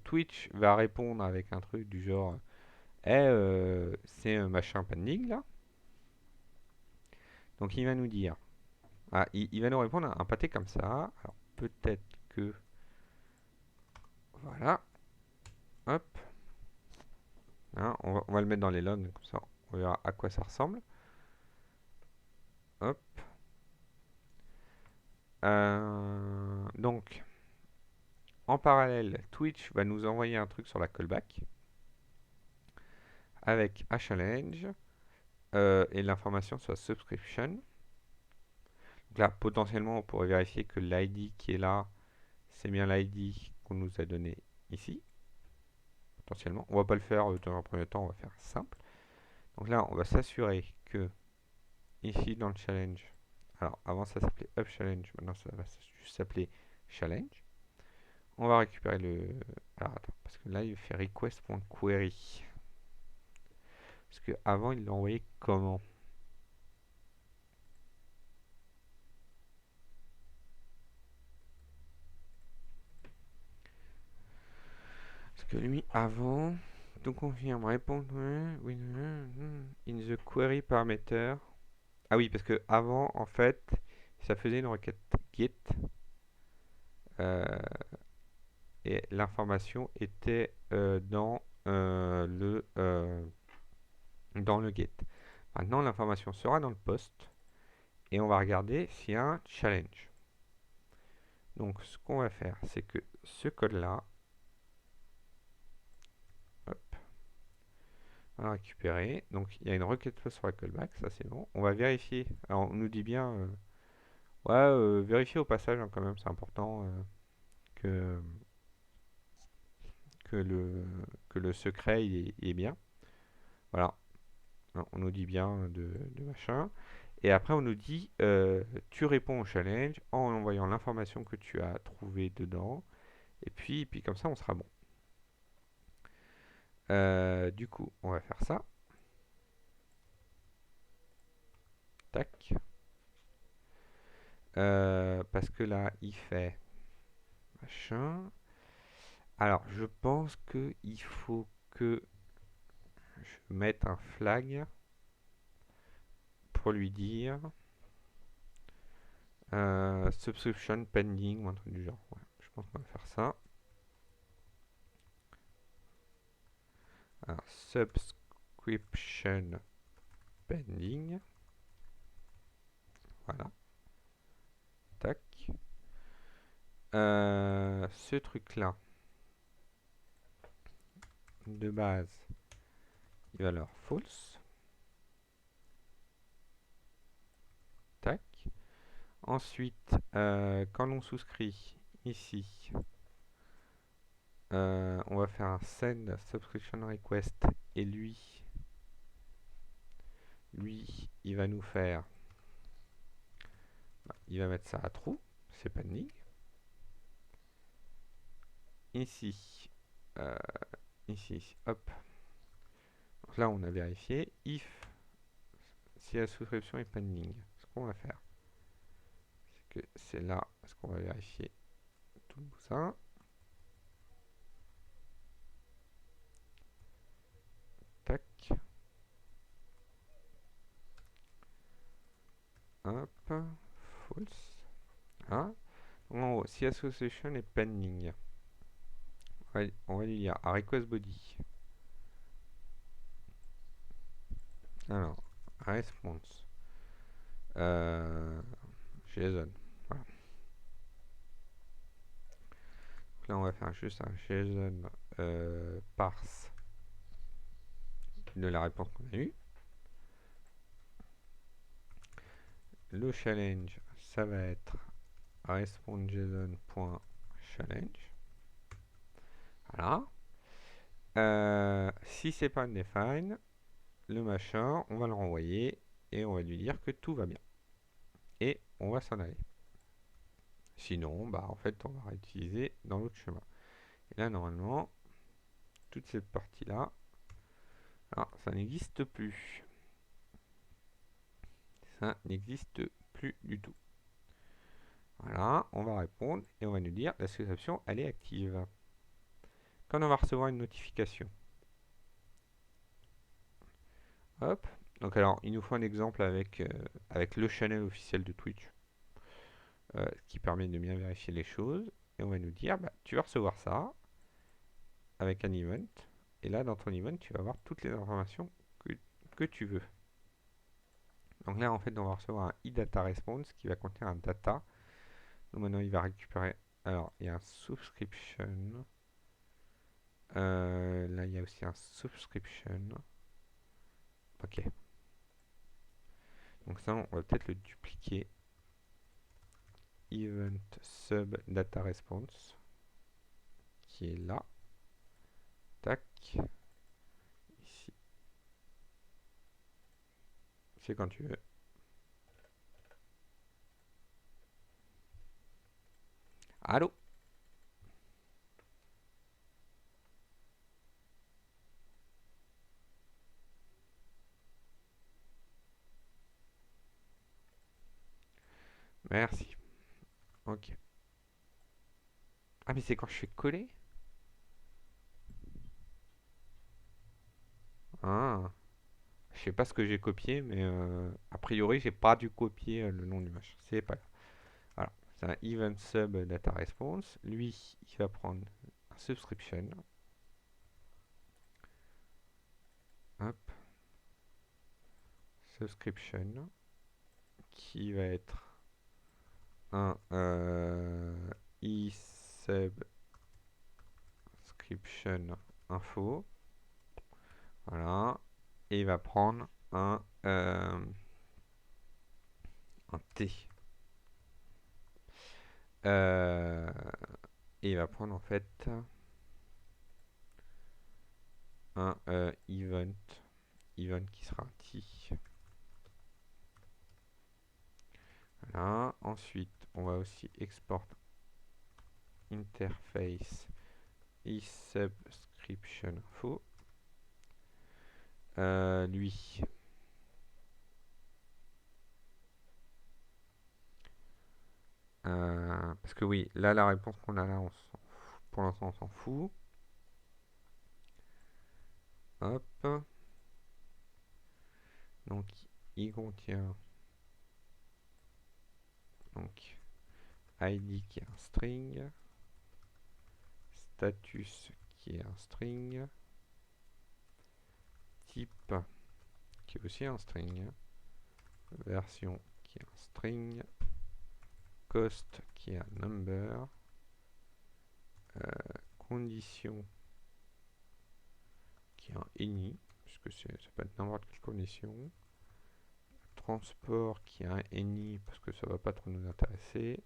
Twitch va répondre avec un truc du genre, c'est un machin pending là. Donc, il va nous dire, ah, il va nous répondre à un pâté comme ça. Alors, peut-être que, voilà, hop. Hein, on va le mettre dans les logs, comme ça on verra à quoi ça ressemble. Hop. Donc, en parallèle, Twitch va nous envoyer un truc sur la callback avec un challenge et l'information sur la subscription. Donc là, potentiellement, on pourrait vérifier que l'ID qui est là, c'est bien l'ID qu'on nous a donné ici. Potentiellement. On va pas le faire dans un premier temps, on va faire simple. Donc là, on va s'assurer que ici dans le challenge, alors avant ça s'appelait Up Challenge, maintenant ça va juste s'appeler Challenge. On va récupérer le... Alors attends, parce que là il fait request.query. Parce que avant il l'a envoyé comment? Parce que lui avant, tout confirme, répondre in the query parameter. Ah oui, parce que avant en fait, ça faisait une requête get euh, et l'information était dans le get. Maintenant, l'information sera dans le post et on va regarder s'il y a un challenge. Donc, ce qu'on va faire, c'est que ce code-là, hop, on va récupérer. Donc, il y a une requête post sur la callback, ça c'est bon. On va vérifier. Alors, on nous dit bien, ouais, vérifier au passage hein, quand même, c'est important que, que, le, que le secret il est bien. Voilà, on nous dit bien de machin. Et après, on nous dit, tu réponds au challenge en envoyant l'information que tu as trouvée dedans. Et puis comme ça, on sera bon. Du coup, on va faire ça. Tac. Parce que là, il fait machin. Alors, je pense qu'il faut que je mette un flag pour lui dire subscription pending ou un truc du genre. Ouais, je pense qu'on va faire ça. Alors, subscription pending. Voilà. Tac. Ce truc-là, de base, il va leur false. Tac. Ensuite, quand l'on souscrit ici, on va faire un send subscription request et lui, il va nous faire, il va mettre ça à true, c'est pas de nick. Ici, ici, hop. Donc là, on a vérifié if si la souscription est pending. Ce qu'on va faire, c'est que c'est là, ce qu'on va vérifier tout ça. Tac. Hop. False. Hein. En haut, si association est pending, on va lui dire à request body. Alors, response. JSON. Voilà. Donc là, on va faire juste un JSON parse de la réponse qu'on a eue. Le challenge, ça va être response.json.challenge. Voilà. Si c'est pas define, le machin, on va le renvoyer et on va lui dire que tout va bien. Et on va s'en aller. Sinon, bah en fait, on va réutiliser dans l'autre chemin. Et là, normalement, toute cette partie-là, alors, ça n'existe plus. Ça n'existe plus du tout. Voilà, on va répondre et on va nous dire la souscription, elle est active. Quand on va recevoir une notification. Hop. Donc alors, il nous faut un exemple avec le channel officiel de Twitch, qui permet de bien vérifier les choses. Et on va nous dire, bah, tu vas recevoir ça avec un event. Et là, dans ton event, tu vas avoir toutes les informations que tu veux. Donc là, en fait, on va recevoir un e-data response qui va contenir un data. Donc maintenant, il va récupérer. Alors, il y a un subscription. Là, il y a aussi un subscription. Ok. Donc ça, on va peut-être le dupliquer. Event sub data response qui est là. Tac. Ici. C'est quand tu veux. Allô? Merci. Ok. Ah, mais c'est quand je fais coller? Ah. Je sais pas ce que j'ai copié, mais a priori, j'ai pas dû copier le nom du machin. C'est pas grave. Alors, c'est un event sub data response. Lui, il va prendre un subscription. Hop. Subscription. Qui va être un e-subscription info. Voilà. Et il va prendre un T. Et il va prendre en fait un event qui sera un T. Voilà. Ensuite, on va aussi export interface e-subscription info. Lui, parce que oui, là la réponse qu'on a là, pour l'instant on s'en fout. Hop. Donc il contient donc ID qui est un string, status qui est un string, type qui est aussi un string, version qui est un string, cost qui est un number, condition qui est un any, puisque ça peut être n'importe quelle condition, transport qui est un any parce que ça va pas trop nous intéresser,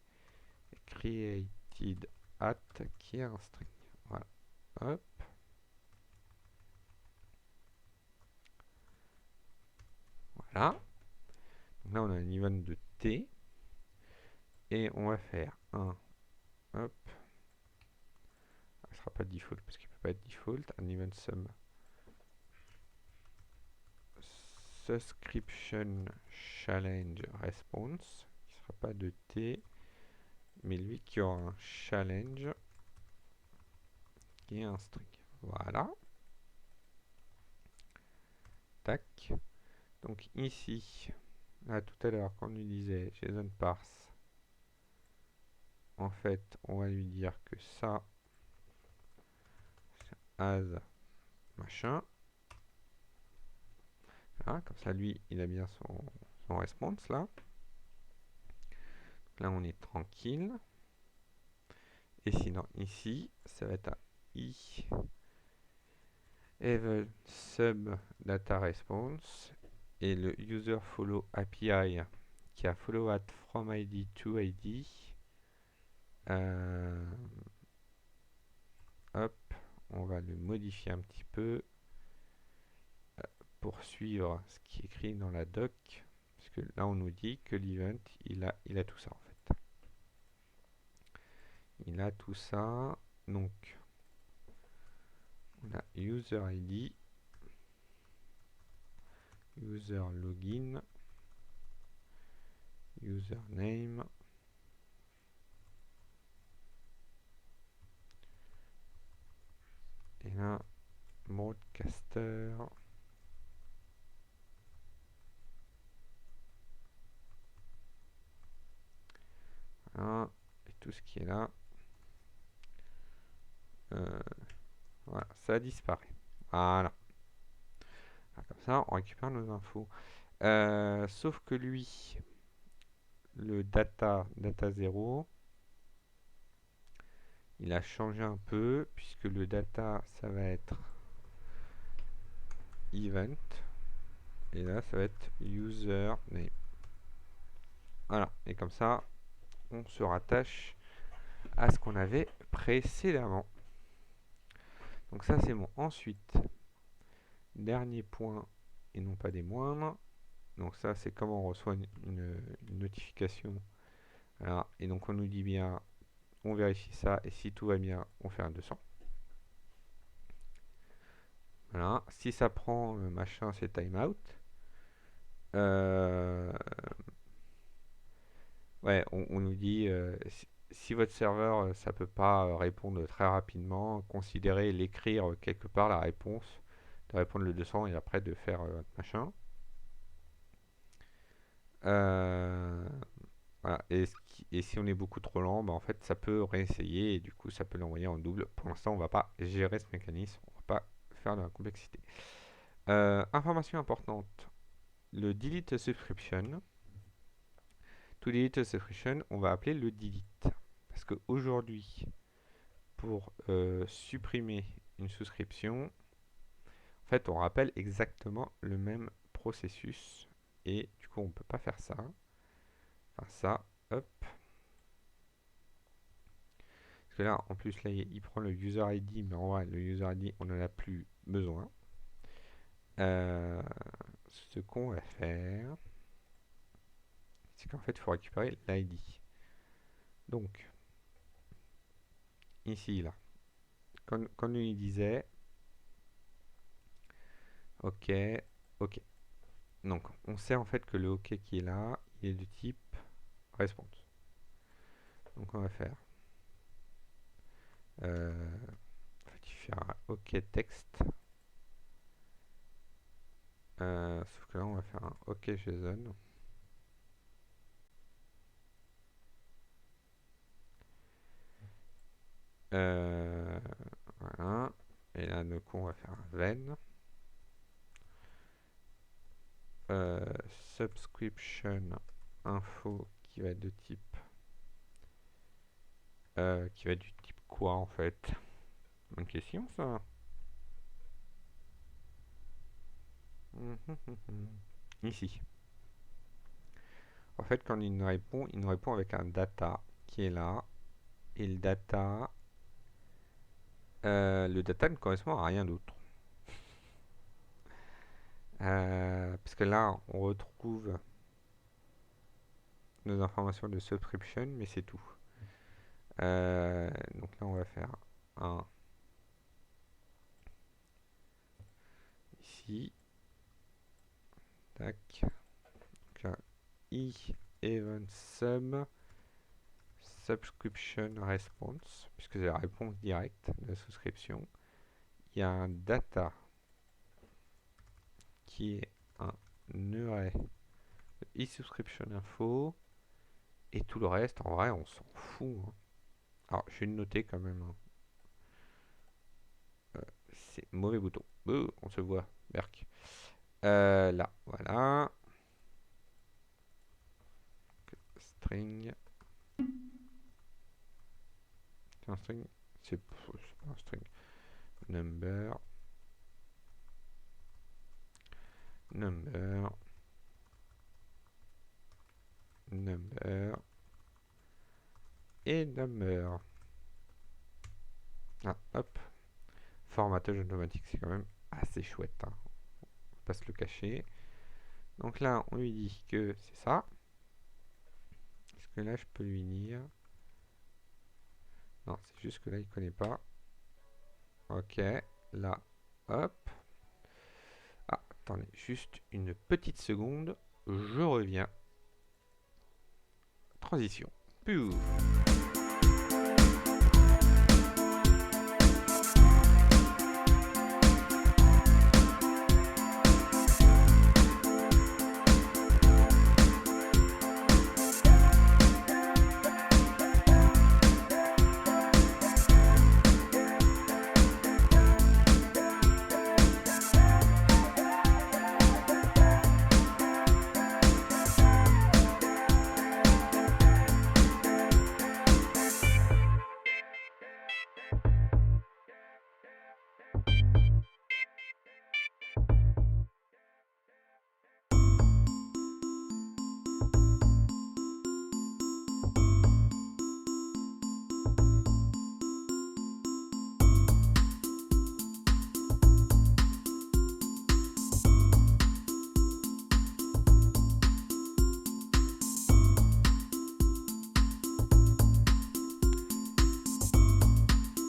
et created at qui est un string. Voilà. Hop. Voilà. Donc là on a un event de T. Et on va faire un, hop, il ne sera pas default parce qu'il ne peut pas être default, un event sum subscription challenge response, qui ne sera pas de T, mais lui qui aura un challenge qui est un string. Voilà. Tac. Donc ici, là tout à l'heure, quand on lui disait JSON parse, en fait, on va lui dire que ça, c'est as machin. Voilà, comme ça, lui, il a bien son response là. Là, on est tranquille. Et sinon, ici, ça va être un i eval sub data response et le user follow API qui a follow at from ID to ID. Hop, on va le modifier un petit peu pour suivre ce qui est écrit dans la doc. Parce que là, on nous dit que l'event, il a tout ça en fait. il a tout ça. Donc, on a user ID, user login, username, et là, broadcaster. Voilà, et tout ce qui est là. Voilà, ça disparaît. Voilà. Comme ça, on récupère nos infos. Sauf que lui, le data 0, il a changé un peu, puisque le data, ça va être event, et là, ça va être username. Voilà, et comme ça, on se rattache à ce qu'on avait précédemment. Donc ça, c'est bon. Ensuite, dernier point, et non pas des moindres. Donc ça, c'est comment on reçoit une notification. Voilà, et donc on nous dit bien, on vérifie ça, et si tout va bien, on fait un 200. Voilà, si ça prend machin, c'est timeout. Ouais, on nous dit si votre serveur ça peut pas répondre très rapidement, considérez l'écrire quelque part la réponse, de répondre le 200 et après de faire machin. Voilà. Et si on est beaucoup trop lent, bah, en fait ça peut réessayer et du coup ça peut l'envoyer en double. Pour l'instant on va pas gérer ce mécanisme, on va pas faire de la complexité. Information importante, le delete subscription. To delete a subscription, on va appeler le delete. Parce qu'aujourd'hui, pour supprimer une souscription, en fait, on rappelle exactement le même processus. Et du coup, on ne peut pas faire ça. Enfin, ça, hop. Parce que là, en plus, là, il prend le user ID, mais en vrai, le user ID, on n'en a plus besoin. Ce qu'on va faire, c'est qu'en fait, il faut récupérer l'ID. Donc, ici, là, quand lui disait, ok, ok. Donc, on sait en fait que le OK qui est là, il est de type response. Donc, on va faire. En fait, il fait un OK texte. Sauf que là, on va faire un OK JSON. Voilà. Et là, du coup, on va faire un ven. Subscription info qui va être de type. Qui va être du type quoi en fait? Bonne question ça. Ici. En fait, quand il nous répond avec un data qui est là. Et le data ne correspond à rien d'autre. Parce que là, on retrouve nos informations de subscription, mais c'est tout. Donc là, on va faire un ici. Tac. Donc là, event subscription response, puisque c'est la réponse directe de la souscription. Il y a un data qui est un array de e-subscription info. Et tout le reste, en vrai, on s'en fout. Hein. Alors, je vais le noter quand même. Hein. C'est mauvais bouton. On se voit, Berk. Là, voilà. String. C'est un string. C'est pas un string. Number. Number. Number. Et number. Ah, hop. Formatage automatique, c'est quand même assez chouette. Hein. On va pas se le cacher. Donc là, on lui dit que c'est ça. Est-ce que là, je peux lui dire Non, c'est juste que là, il connaît pas. Ok, là, hop. Ah, attendez, juste une petite seconde. Je reviens. Transition. Piou.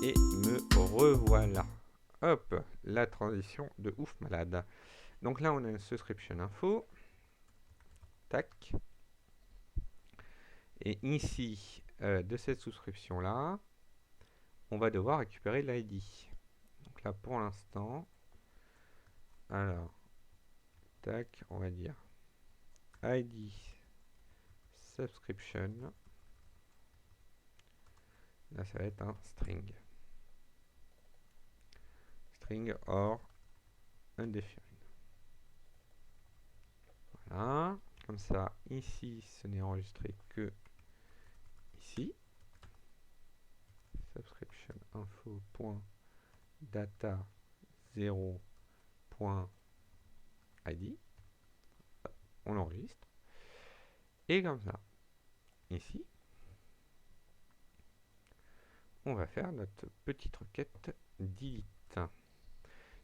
Et me revoilà. Hop, la transition de ouf malade. Donc là, on a une subscription info. Tac. Et ici, de cette souscription-là, on va devoir récupérer l'ID. Donc là, pour l'instant, alors, tac, on va dire ID subscription. Là, ça va être un string. String or undefined. Voilà. Comme ça, ici, ce n'est enregistré que ici. Subscription info.data 0.id. On l'enregistre. Et comme ça, ici, on va faire notre petite requête delete.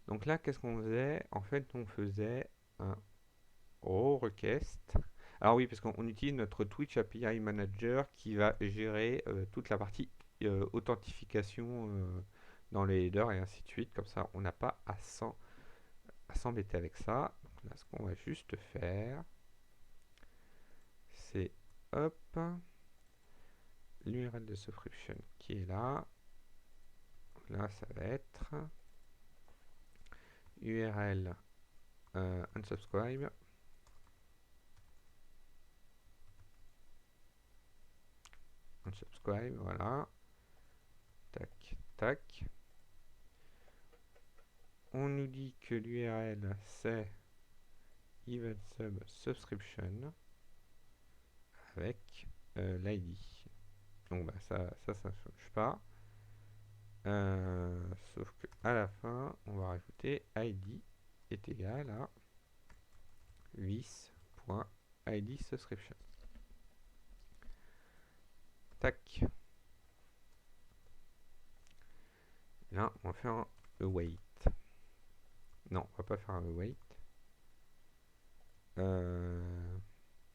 Donc là, qu'est-ce qu'on faisait? En fait, on faisait un request. Alors oui, parce qu'on utilise notre Twitch API Manager qui va gérer toute la partie authentification dans les headers et ainsi de suite. Comme ça, on n'a pas à s'embêter avec ça. Donc là, ce qu'on va juste faire, c'est hop, l'URL de subscription qui est là. Là, ça va être URL unsubscribe. Unsubscribe, voilà. Tac, tac. On nous dit que l'URL c'est event sub subscription avec l'ID. Donc bah, ça ne change pas. Sauf que à la fin, on va rajouter ID est égal à vis.id subscription. Tac. Là, on va faire un await. Non, on va pas faire un await.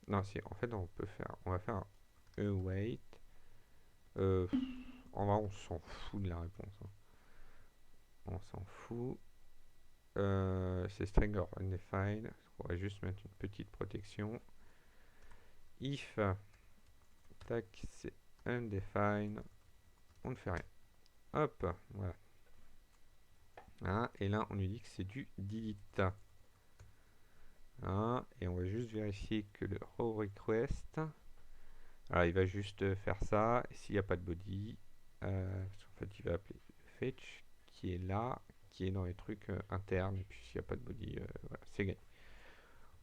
Non, si, en fait, on va faire un await. On s'en fout de la réponse, hein. On s'en fout. C'est string or undefined. On va juste mettre une petite protection. If, tac, c'est undefined, on ne fait rien. Hop, voilà. Hein, et là, on lui dit que c'est du delete. Hein, et on va juste vérifier que le row request, alors il va juste faire ça. S'il n'y a pas de body, parce qu'en fait, il va appeler fetch qui est là, qui est dans les trucs internes. Et puis s'il n'y a pas de body, voilà, c'est gagné.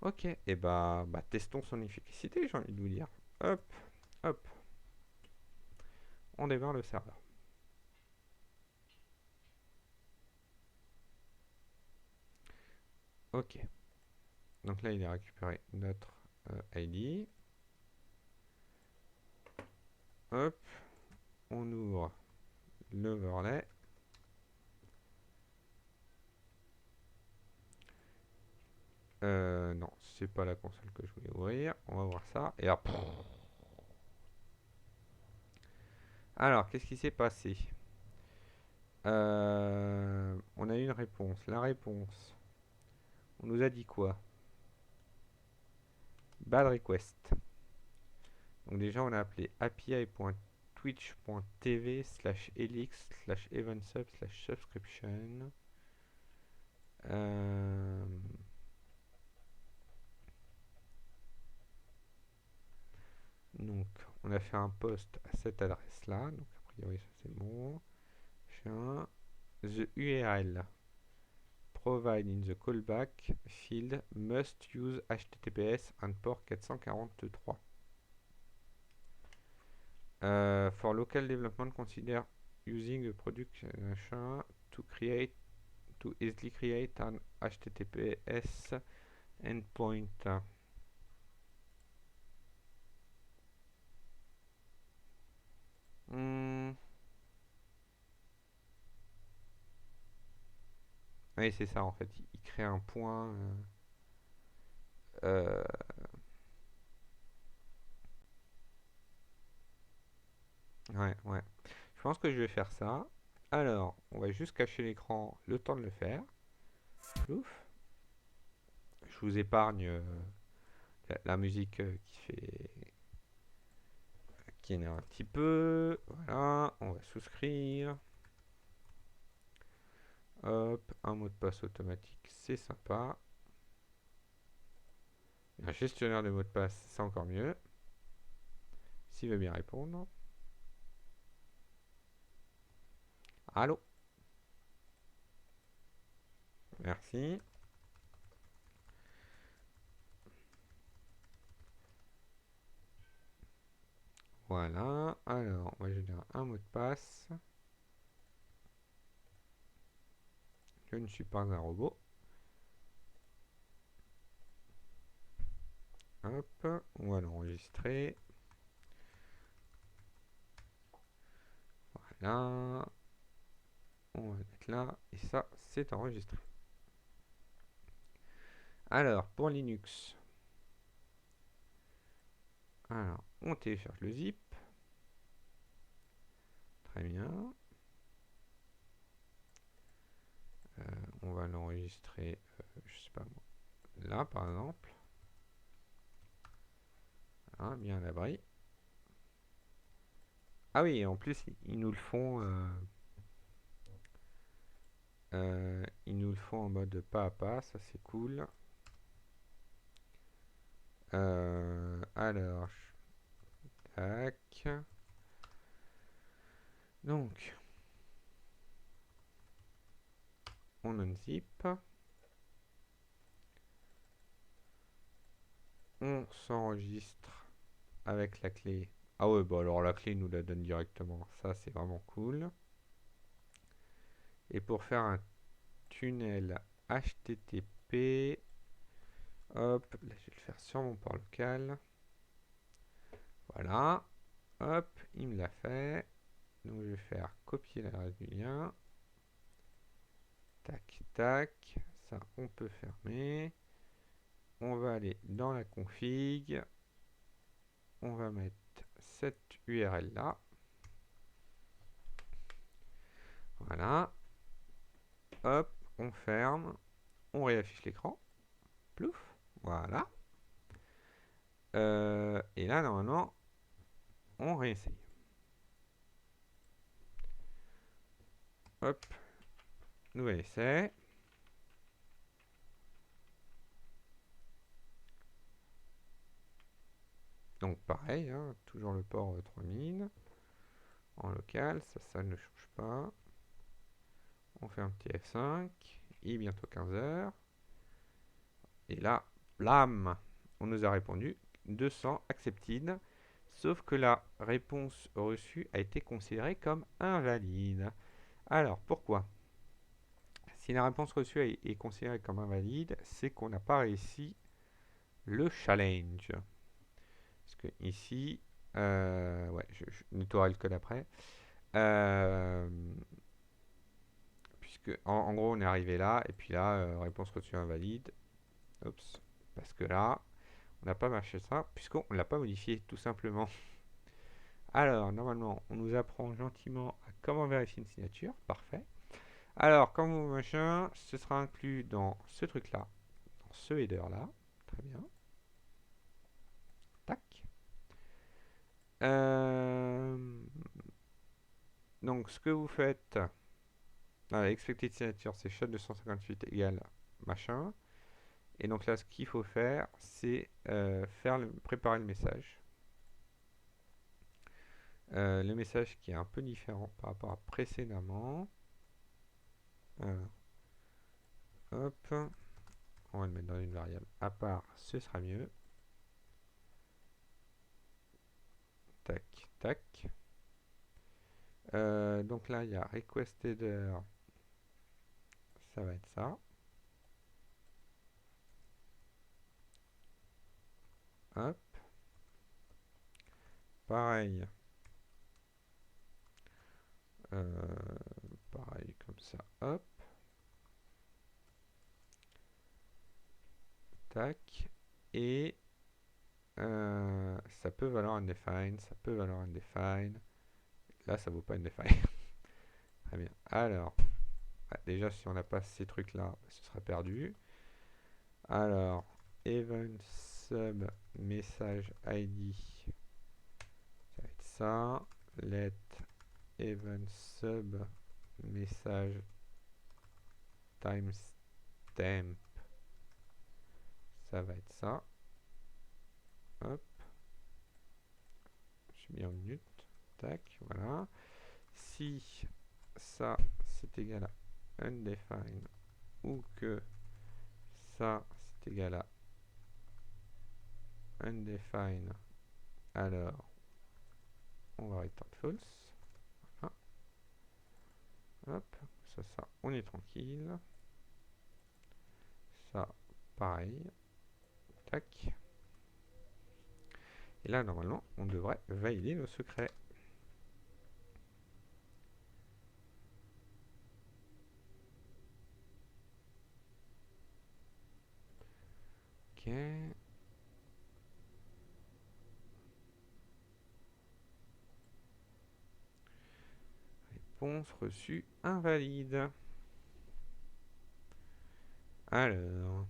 Ok, et bah testons son efficacité, j'ai envie de vous dire. Hop, hop. On démarre le serveur. Ok. Donc là, il a récupéré notre ID. Hop. On ouvre l'overlay. Non, c'est pas la console que je voulais ouvrir. On va voir ça. Et là, Alors, qu'est-ce qui s'est passé? On a eu une réponse. La réponse, on nous a dit quoi? Bad request. Donc déjà, on a appelé api.twitch.tv/elix/evansub/subscription. Euh, donc, on a fait un post à cette adresse-là. Donc, a priori, ça c'est bon. Machin. The URL provide in the callback field must use HTTPS and port 443. For local development, consider using a product to easily create an HTTPS endpoint. Hmm. Oui, c'est ça en fait. Il crée un point. Euh, ouais, ouais. Je pense que je vais faire ça. Alors, on va juste cacher l'écran le temps de le faire. Ouf. Je vous épargne la musique qui énerve un petit peu. Voilà, on va souscrire. Hop, un mot de passe automatique, c'est sympa. Un gestionnaire de mots de passe, c'est encore mieux. S'il veut bien répondre. Allô? Merci. Voilà. Alors, on va générer un mot de passe. Je ne suis pas un robot. Hop, on va l'enregistrer. Voilà. On va le mettre là. Et ça, c'est enregistré. Alors, pour Linux. Alors, on télécharge le zip. Très bien. On va l'enregistrer, je sais pas moi, là par exemple. Hein, bien à l'abri. Ah oui, en plus, ils nous le font. Ils nous le font en mode pas à pas, ça c'est cool. Alors, tac. Donc, on unzip. On s'enregistre avec la clé. Ah ouais, bah alors la clé il nous la donne directement. Ça c'est vraiment cool. Et pour faire un tunnel HTTP, hop, là je vais le faire sur mon port local. Voilà. Hop, il me l'a fait. Donc je vais faire copier l'adresse du lien. Tac, tac. Ça, on peut fermer. On va aller dans la config. On va mettre cette URL là. Voilà. Hop, on ferme. On réaffiche l'écran. Plouf. Voilà. Et là, normalement, on réessaye. Hop. Nouvel essai. Donc pareil, hein, toujours le port 3000. En local, ça ne change pas. On fait un petit F5. Il est bientôt 15h. Et là, blam, on nous a répondu 200 accepted. Sauf que la réponse reçue a été considérée comme invalide. Alors, pourquoi? Si la réponse reçue est considérée comme invalide, c'est qu'on n'a pas réussi le challenge. Parce que ici, ouais, je nettoierai le code après. Euh, puisque en gros, on est arrivé là, et puis là, réponse reçue invalide. Oups, parce que là, on n'a pas marché ça, puisqu'on ne l'a pas modifié, tout simplement. Alors, normalement, on nous apprend gentiment à comment vérifier une signature. Parfait. Alors, comme machin, ce sera inclus dans ce truc-là, dans ce header-là. Très bien. Tac. Euh, donc, ce que vous faites, expected signature, c'est shot258 égale machin. Et donc là, ce qu'il faut faire, c'est préparer le message. Le message qui est un peu différent par rapport à précédemment. Hop, on va le mettre dans une variable à part, ce sera mieux. Tac, tac. Donc là, il y a request header, ça va être ça. Hop, pareil. Pareil comme ça, hop. Tac. Et ça peut valoir undefined, ça peut valoir undefined. Là, ça vaut pas undefined. Très bien. Alors, déjà, si on n'a pas ces trucs-là, ce sera perdu. Alors, event sub message ID, ça va être ça. Let event sub message timestamp, ça va être ça. Hop, je suis mis en minute. Tac, voilà. Si ça c'est égal à undefined ou que ça c'est égal à undefined, alors on va return false. Voilà. Hop, ça, on est tranquille. Ça, pareil. Tac. Et là, normalement, on devrait valider nos secrets. Ok. Réponse reçue invalide. Alors.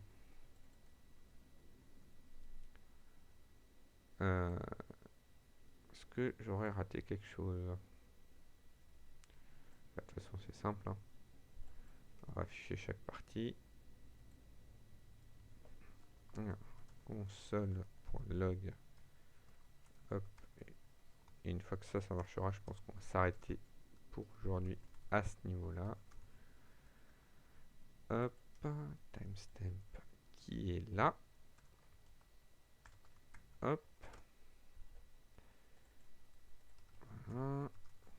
Est-ce que j'aurais raté quelque chose? De toute façon, c'est simple. Hein. On va afficher chaque partie. Console.log. Hop. Et une fois que ça marchera, je pense qu'on va s'arrêter pour aujourd'hui à ce niveau-là. Hop. Timestamp qui est là. Hop. Voilà.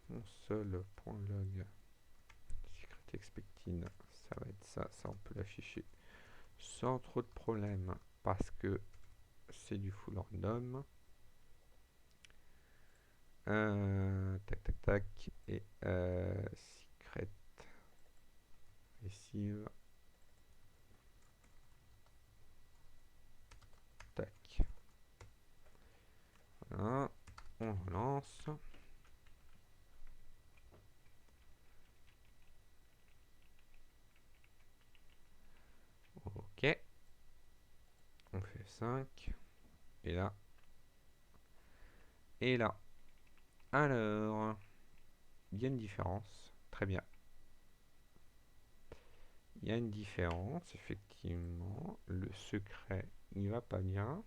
Console.log. Secret expected. Ça va être ça. Ça, on peut l'afficher sans trop de problème parce que c'est du full random. Tac, tac, tac. Et secret receive. Tac. Voilà. On relance. Ok. On fait 5. Et là. Et là. Alors. Il y a une différence. Très bien. Il y a une différence, effectivement. Le secret, il va pas bien.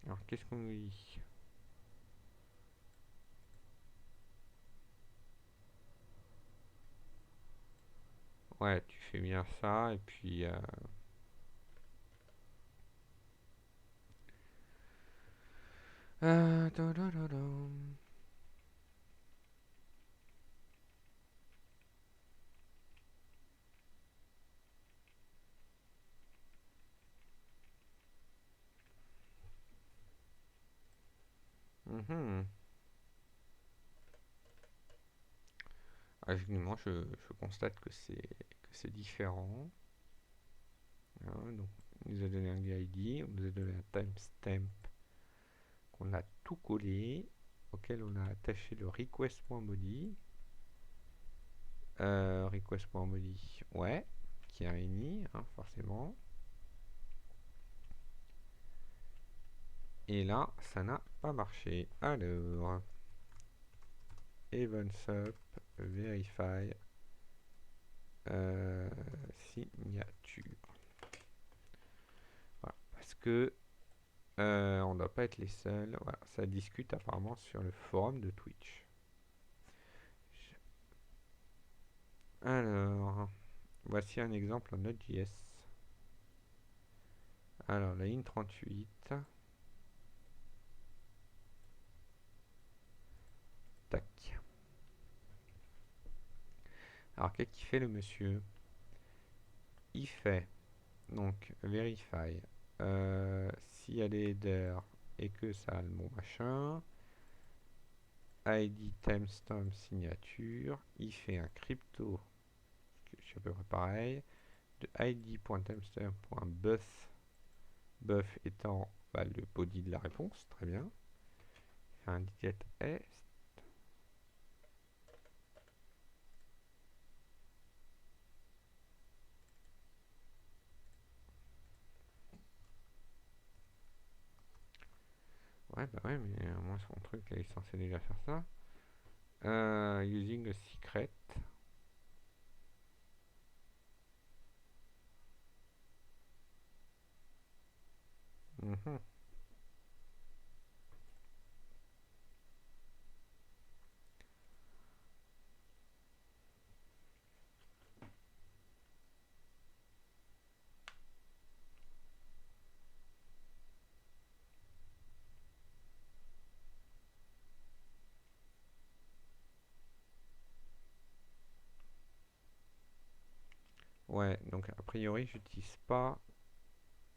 Alors, qu'est-ce qu'on nous dit? Ouais, tu fais bien ça, et puis... Effectivement, je constate que c'est différent. Hein, donc, on nous a donné un ID, on nous a donné un timestamp qu'on a tout collé, auquel on a attaché le request.body. Request.body, ouais, qui est un ini, hein, forcément. Et là, ça n'a pas marché. Alors, events up, verify, signature. Voilà, parce que on ne doit pas être les seuls. Voilà, ça discute apparemment sur le forum de Twitch. Alors, voici un exemple en Node.js. Alors, la ligne 38. Tac. Alors, qu'est-ce qu'il fait le monsieur? Il fait, donc, verify. S'il y a des headers et que ça a le bon machin, ID timestamp signature, il fait un crypto, c'est à peu près pareil, de id.timestamp.buff, buff étant le body de la réponse, très bien. Il fait un digit est. Ouais, bah ouais, mais moi son truc là, il est censé déjà faire ça. Using a secret. Mhm. Ouais, donc a priori, j'utilise pas.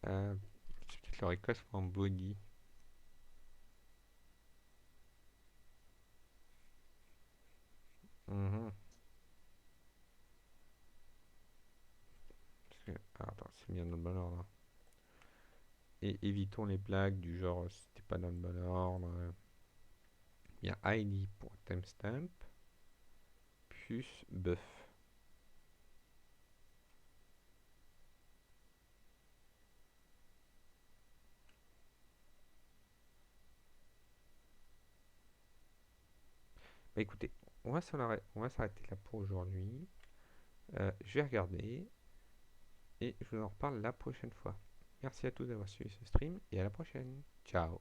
C'est peut-être le request en body. Mhm. Attends, c'est bien dans le bon ordre. Et évitons les blagues du genre c'était pas dans le bon ordre. Il y a id.timestamp plus buff. Bah écoutez, on va s'arrêter là pour aujourd'hui. Je vais regarder et je vous en reparle la prochaine fois. Merci à tous d'avoir suivi ce stream et à la prochaine. Ciao.